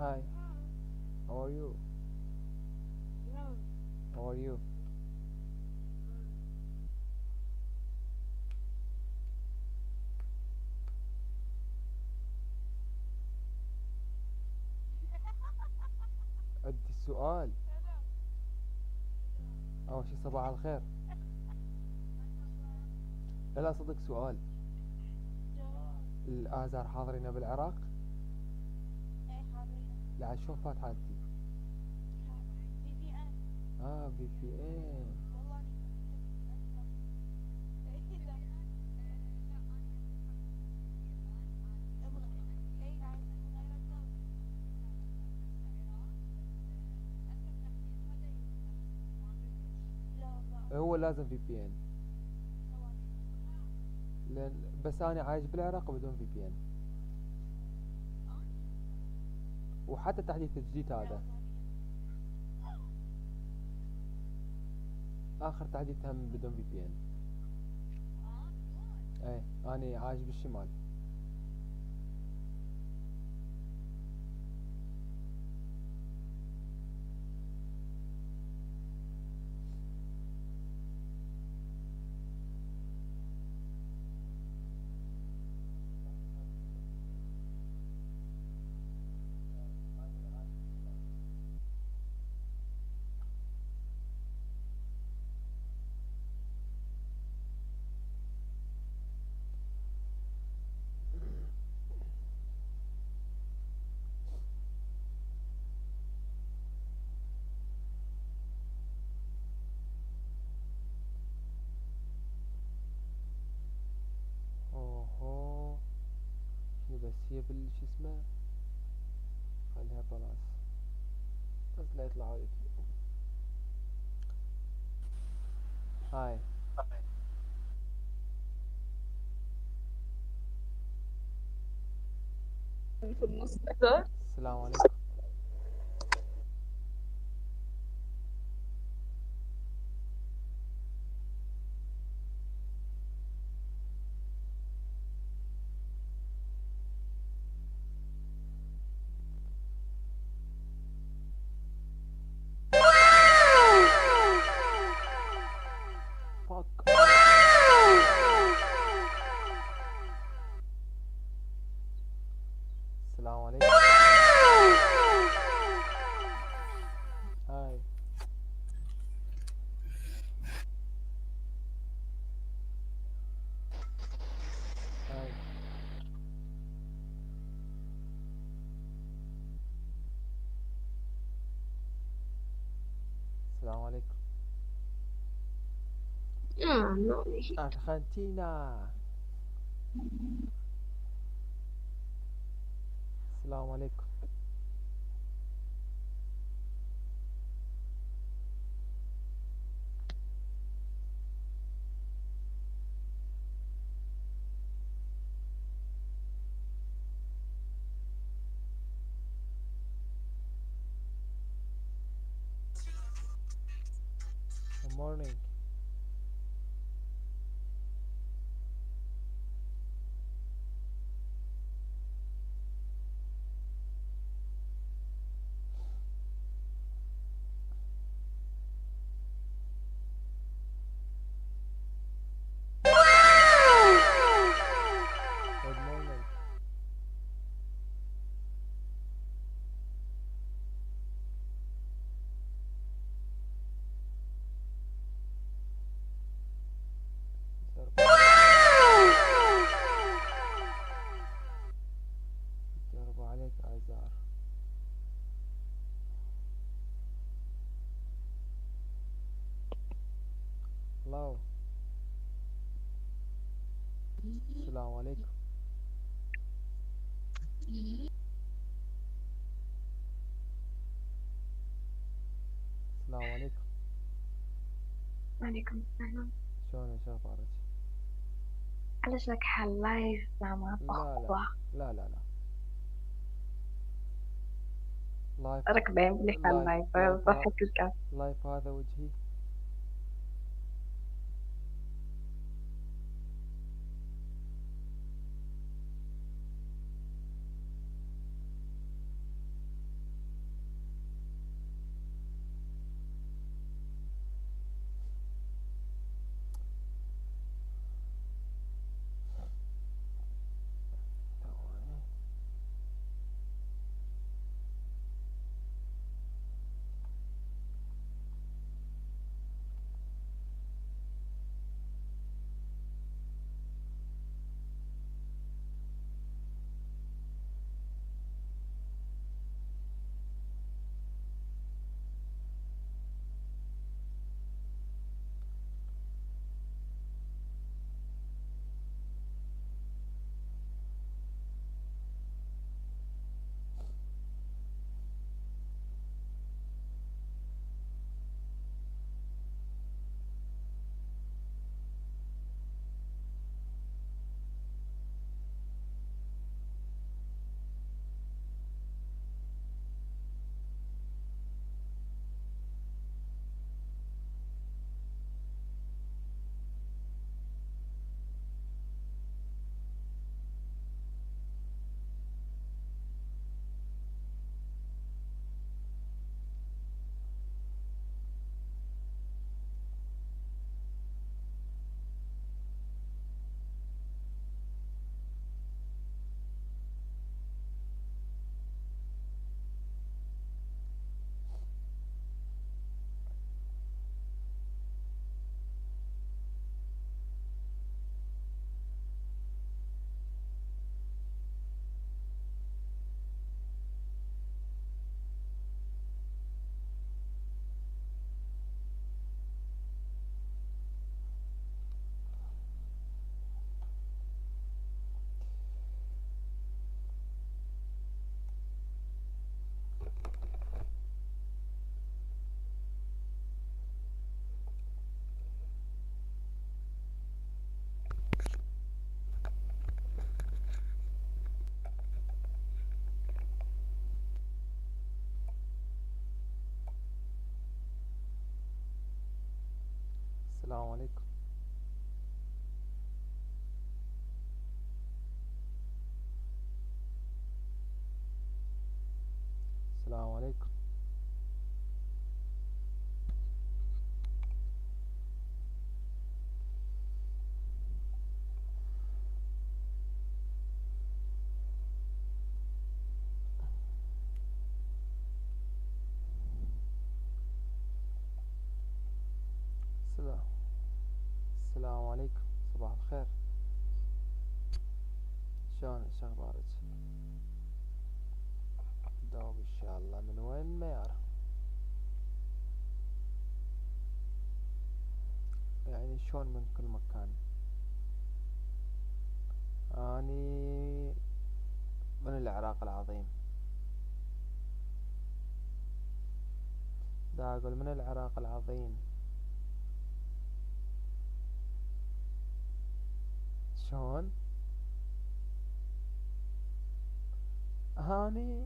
Hi. How are you? How are you? عندي السؤال. أول شي صباح الخير. لا صدق سؤال. الآذار حاضرين بالعراق؟ لا شلون فات حالتي؟ VPN. هو لازم في بي ان، لان بس انا عايش بالعراق بدون في بي ان. وحتى تحديث الجديد هذا اخر تحديث هم بدون في بي ان. ايه انا عايش بالشمال. اوهو شنو بس هي شو اسمه، خليها بلاس بس لا يطلعوا يوتيوب. هاي في النص ده. السلام عليكم. فك. السلام عليكم. هاي هاي السلام عليكم. No. أرجنتينا. السلام عليكم. Good morning. Good morning. ضرب عليك عزار. Hello. السلام عليكم. السلام عليكم. وعليكم السلام. شلونك شو اخبارك؟ معلش لك حل لايف مع لا لا أخوة لا لا لا لايف ركبين لي حل لايف ضحك الكاس. لايف هذا وجهي. السلام عليكم. السلام عليكم. السلام السلام عليكم. صباح الخير. شلونك؟ شو اخبارك؟ دوب ان شاء الله. من وين ما يعرف، يعني شلون من كل مكان. اني من العراق العظيم. دا اقول من العراق العظيم. شلون؟ هاني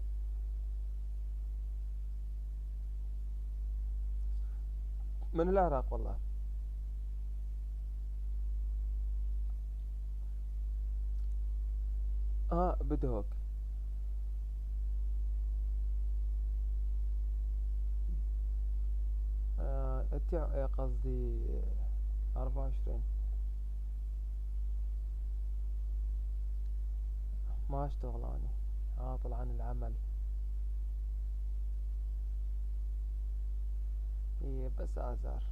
من العراق والله. بدهوك. قصدي 24. ما اشتغل اني، عاطل عن العمل. هي بس ازار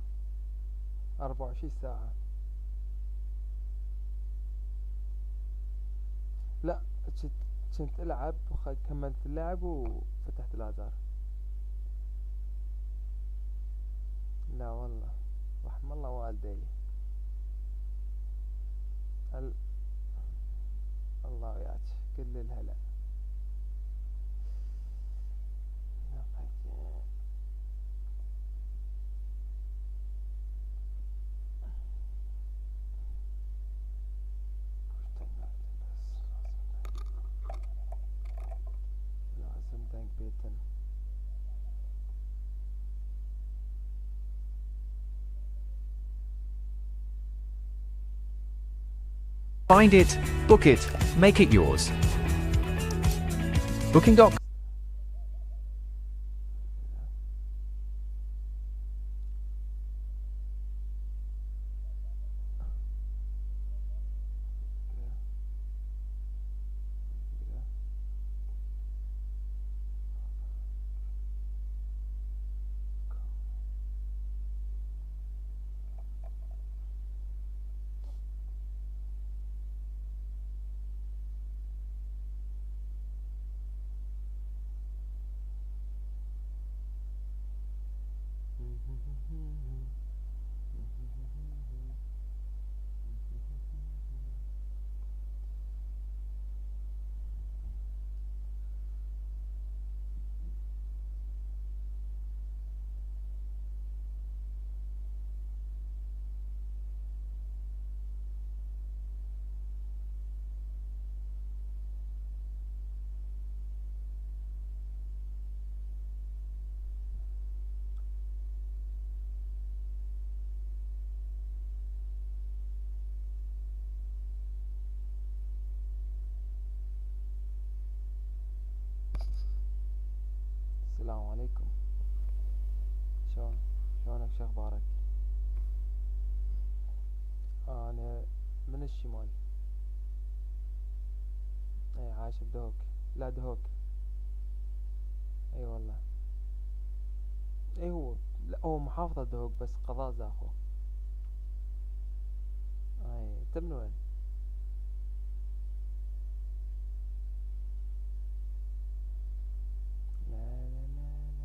24 ساعة. لا، كنت كنت العب كملت اللعب وفتحت الازار. لا والله، رحم الله والدي. ال... الله وياك كل الهلا. لازم دنك بيتن. Find it, book it, make it yours. Booking.com. السلام عليكم. شلونك؟ شو اخبارك؟ انا من الشمال. اي عايش بدهوك. لا دهوك. اي والله. اي هو، لا هو محافظة دهوك بس قضاء زاخو. اي انت من وين؟ لا لا لا لا.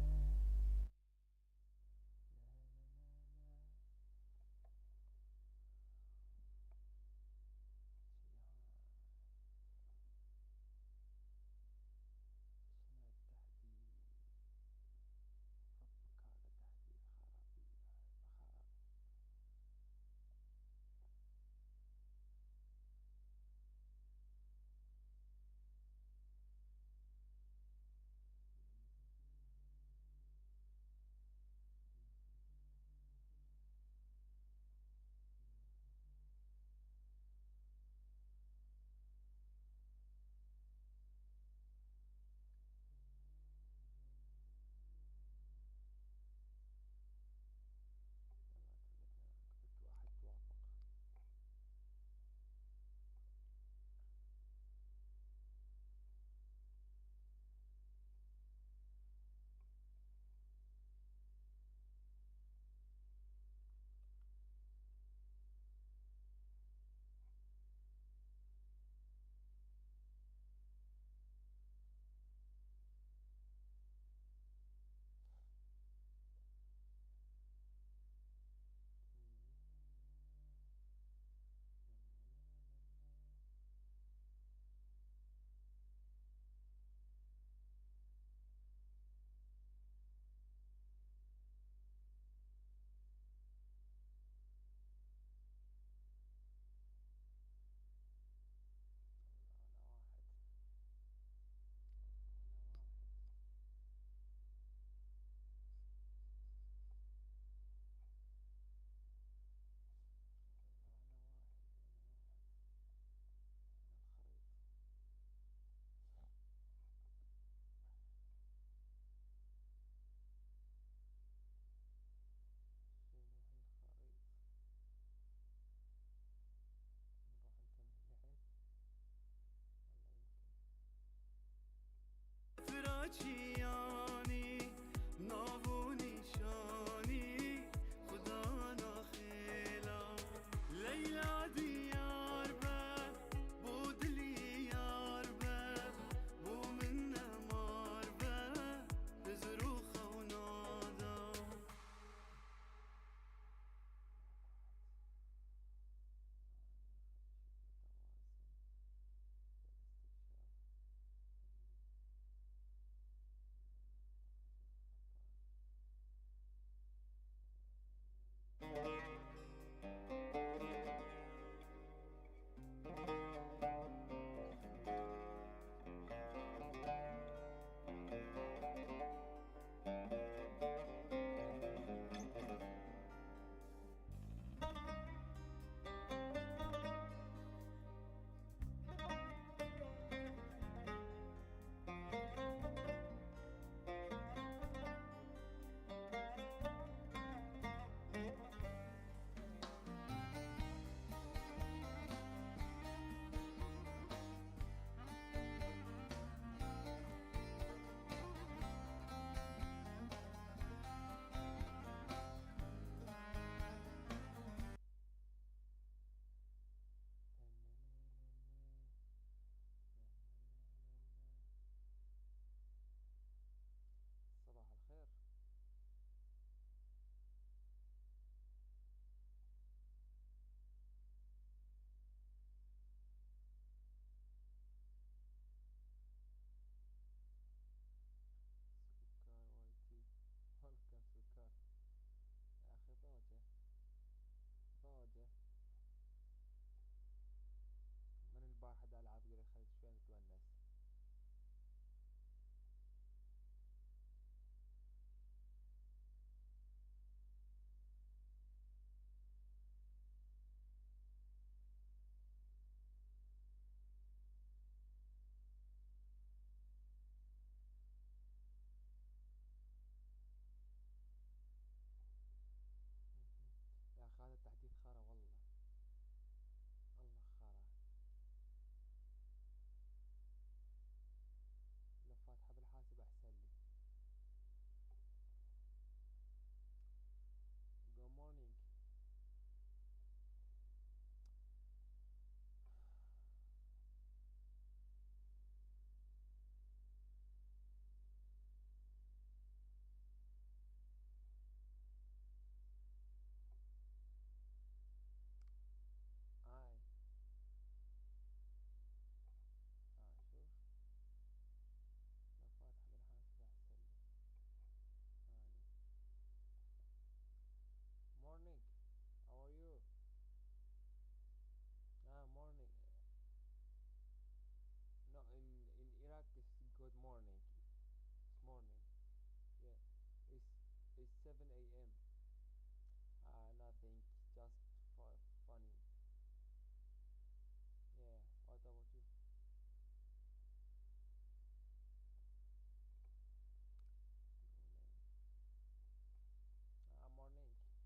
just funny. Yeah, what about you? Morning. صباح الخير. How are you?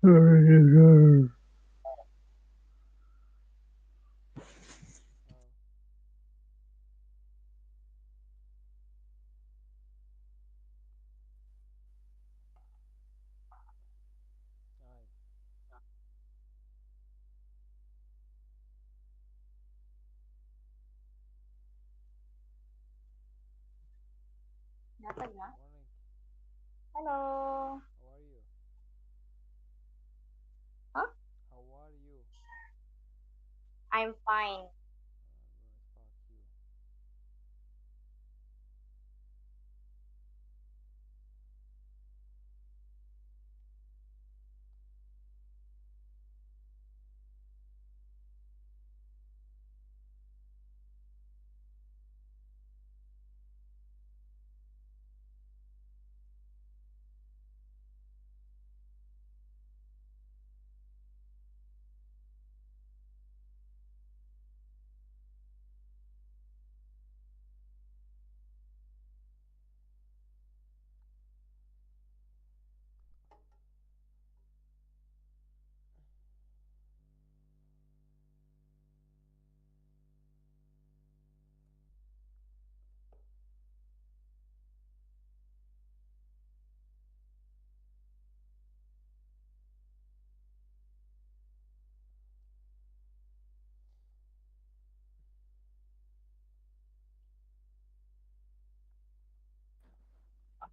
Oh, aye. Kenapa ya? Morning. Halo. How are you? Huh? How are you? I'm fine. Good. Fuck you.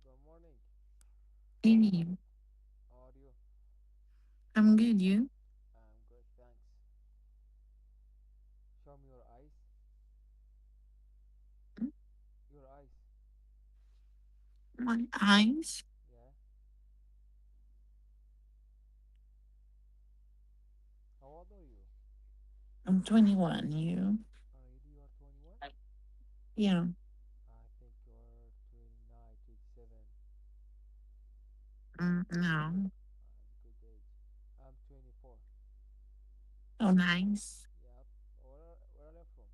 Good morning. Hey, How are you? I'm good. You? I'm good, thanks. Show me your eyes. Your eyes. My eyes? Yeah. How old are you? I'm 21. You? Already you are 21? Yeah. I think you're 29, 27. No. Good age. I'm 24. Oh, nice. Yep. Where are you from?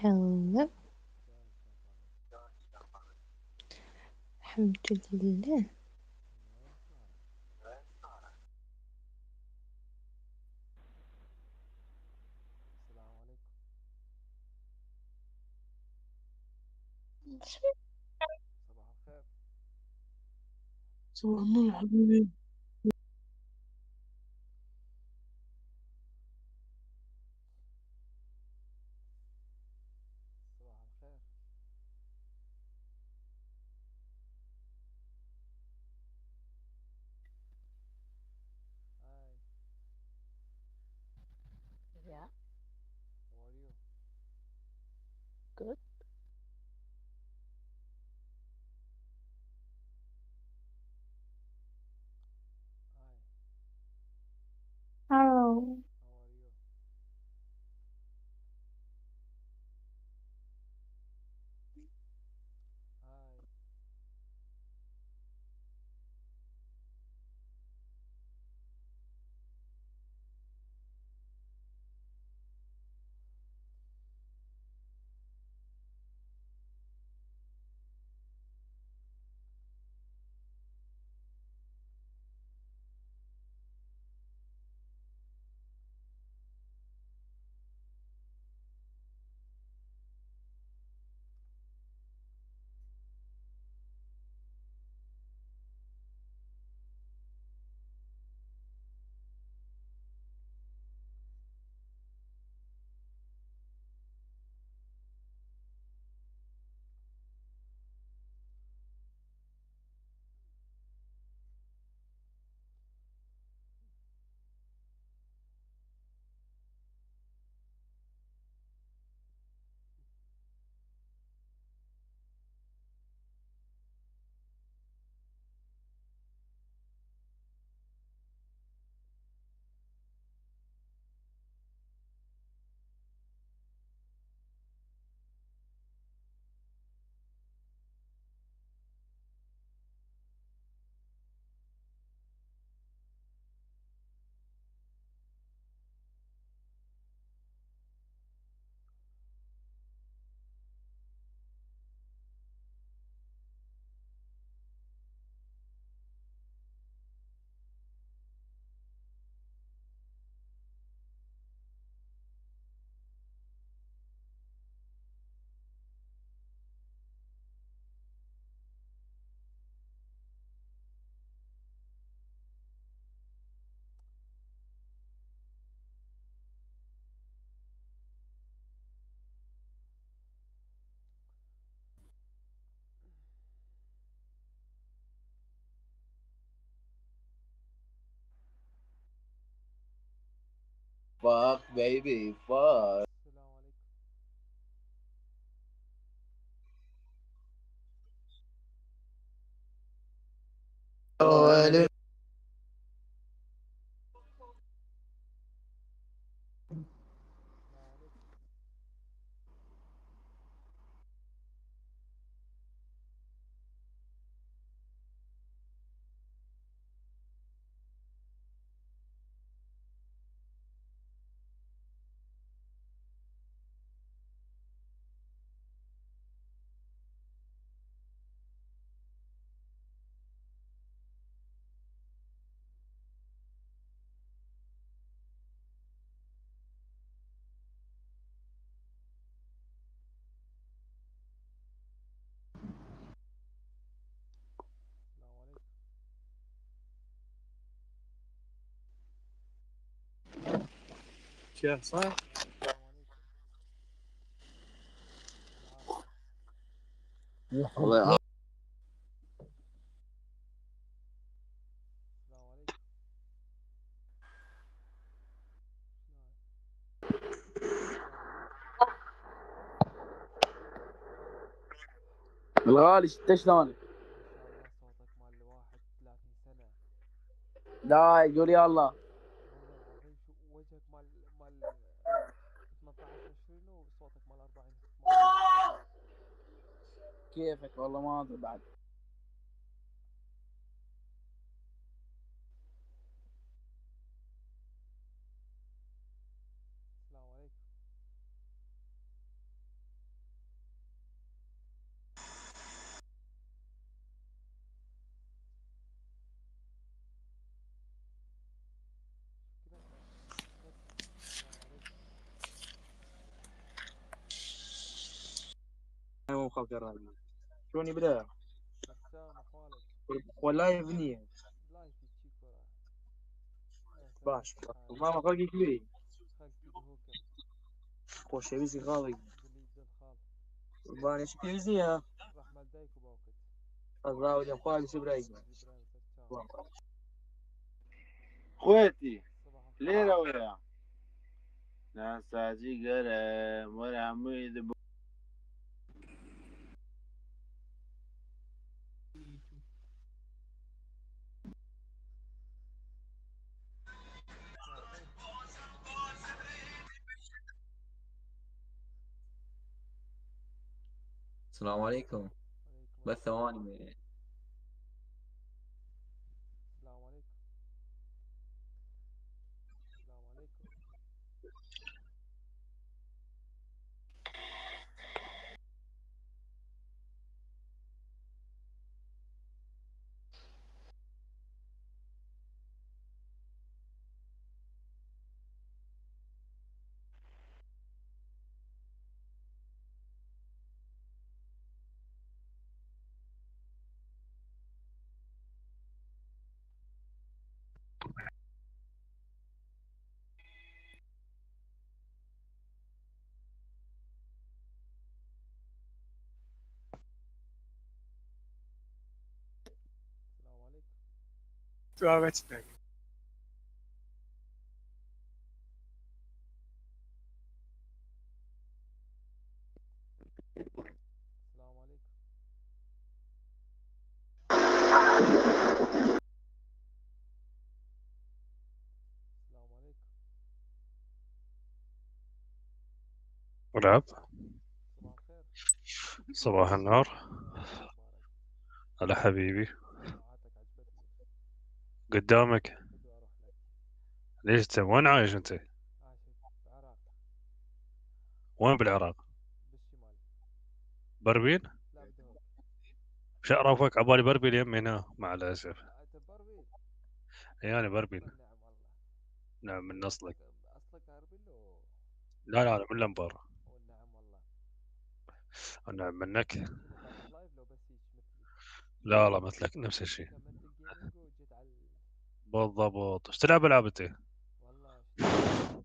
Hello. الحمد لله. السلام عليكم. صباح الخير. صباح النور حبيبي. صباح الخير. هاي. Yeah, How are you? good. هاي. Hello. How are you? هاي. Fuck, baby, fuck. السلام عليكم. وعليكم السلام عليكم. السلام عليكم. شيخ صح؟ السلام عليكم. تعال. والله السلام عليكم. شلونك؟ السلام عليكم. الغالي انت شلونك؟ ما شاء الله صوتك مال 31 سنة. لا يقول يلا. والله العظيم شو وجهك مال 18 20 وصوتك مال 40 45 سنة. كيفك والله ما ادري بعد. السلام عليكم. أخاك يا راجل شوني بدا برشام أحوالك ولا يبنيه لايف تشيكورا كيف باش حالك ما خلقي كبير خالتي دهوكم خوش يبيزي خالي دليل الخال باني شكي يزيها رحمة دايك وبوقت الله ودي أخوالي سبرايك جبران برشام خواتي صباح الخير ليلة ويا ناساتي قرام ولا عميد صباح الخير السلام عليكم. وعليكم بس السلام ثواني. السلام عليكم السلام عليكم السلام عليكم السلام عليكم السلام عليكم ولعب. صباح الخير صباح النور. شو أخبارك هلا حبيبي. ساعاتك عجبتني قدامك. بدي أروح لك ليش انت وين عايش انت؟ عاشت بعراق وين بالعراق؟ بالشمال بربيل؟ لا بدهوك مش اعرفك عبالي بربيل يمي هنا مع الاسف. أنت بأربيل يعني بربيل. والنعم والله نعم من اصلك. أصلك أربيل لا لا لا من لمبر. والنعم والله نعم منك. شنو فاتح لايف لو بس هيك مثلي لا لا مثلك نفس الشيء. كملت الجيمنج وجيت على بالضبط. ايش تلعب العاب انت؟ والله شو تلعب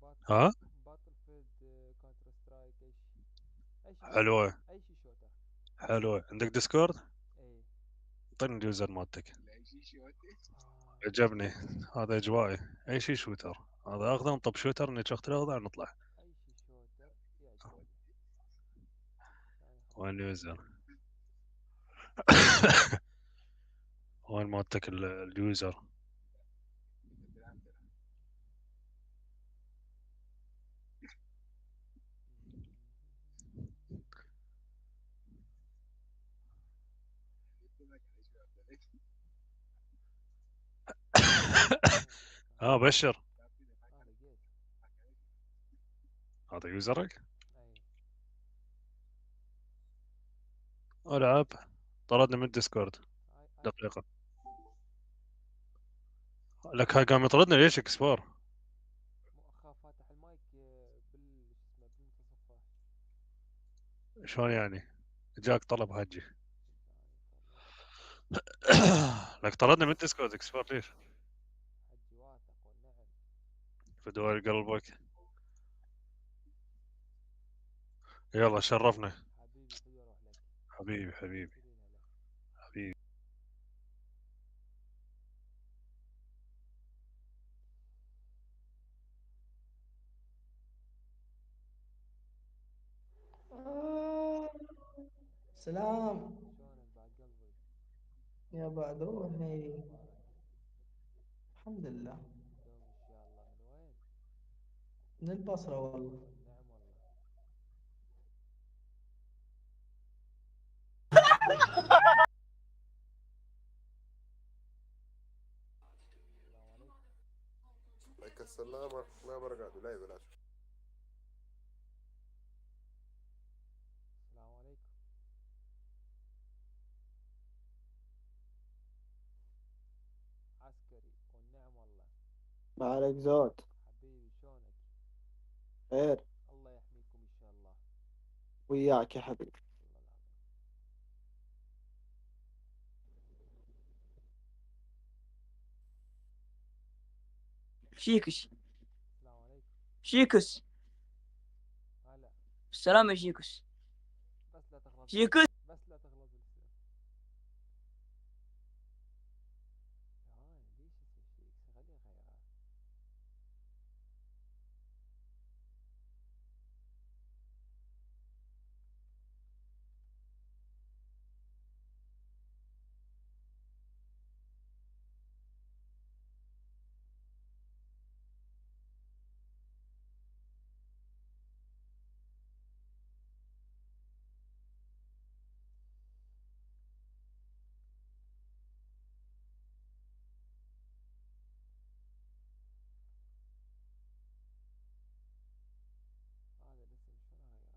باتل ها؟ باتل فيلد كونتر سترايك اي شيء شوتر حلوة. اي شيء شوتر حلوة. عندك ديسكورد؟ اي اعطيني اليوزر مالتك. آه. عجبني. هذا اجوائي. اي شيء شوتر. هذا اخذه نطب شوتر نشخت الاخضر نطلع. اي شيء شوتر يعجبني ثاني وين خلاص اليوزر؟ وين مالتك اليوزر؟ اه بشر. لقيت هذا يوزرك؟ اي العب. طردني من الديسكورد. عادي دقيقة. لك هاي قام يطردني ليش اكسبور؟ مؤخر فاتح المايك بال شو اسمه بالمتصفح شلون يعني؟ جاك طلب هجي. ثاني لك طردني من الديسكورد اكسبور ليش؟ حجي واثق والنعم في دول قلبك. يلا شرفنا. حبيبي بدي اروح لك حبيبي حبيبي. كثيرين هلا حبيبي. سلام شلونك بعد قلبي يا بعد شو روحي. اخبارك الحمد لله. دوم ان شاء الله من وين من البصرة والله. والنعم والله السلام عليكم عليك السلام ورحمة الله وبركاته. لا بلاش. السلام عليكم عسكري والنعم والله ما عليك زود. حبيبي شلونك خير. الله يحميكم ان شاء الله وياك يا حبيبي. شيكس. السلام عليكم. شيكس. هلا. السلام يا شيكس. بس لا تغلط شيكس. بالاسم. بس لا تغلط بالاسم. ليش اسم شيكس؟ خليه غيرها. هذا الاسم شلون اغيره؟ هذا الاسم اريد اغيره. ليش كذا اسم هدف ملف الشخصي حسنا. تسجيل دخول. حلو. هسه صار أصدقاء اجتماعي.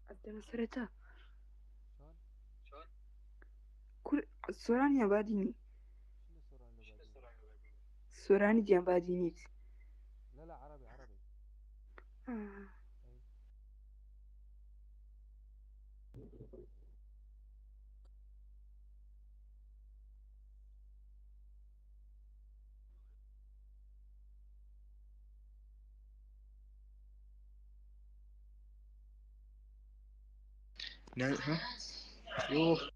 عندنا سرطة شلون؟ كل سوراني باديني. شنو سوران لباديني؟ سوراني ديان بادينيت. لا لا، عربي عربي. آه. اي. ها؟ يوه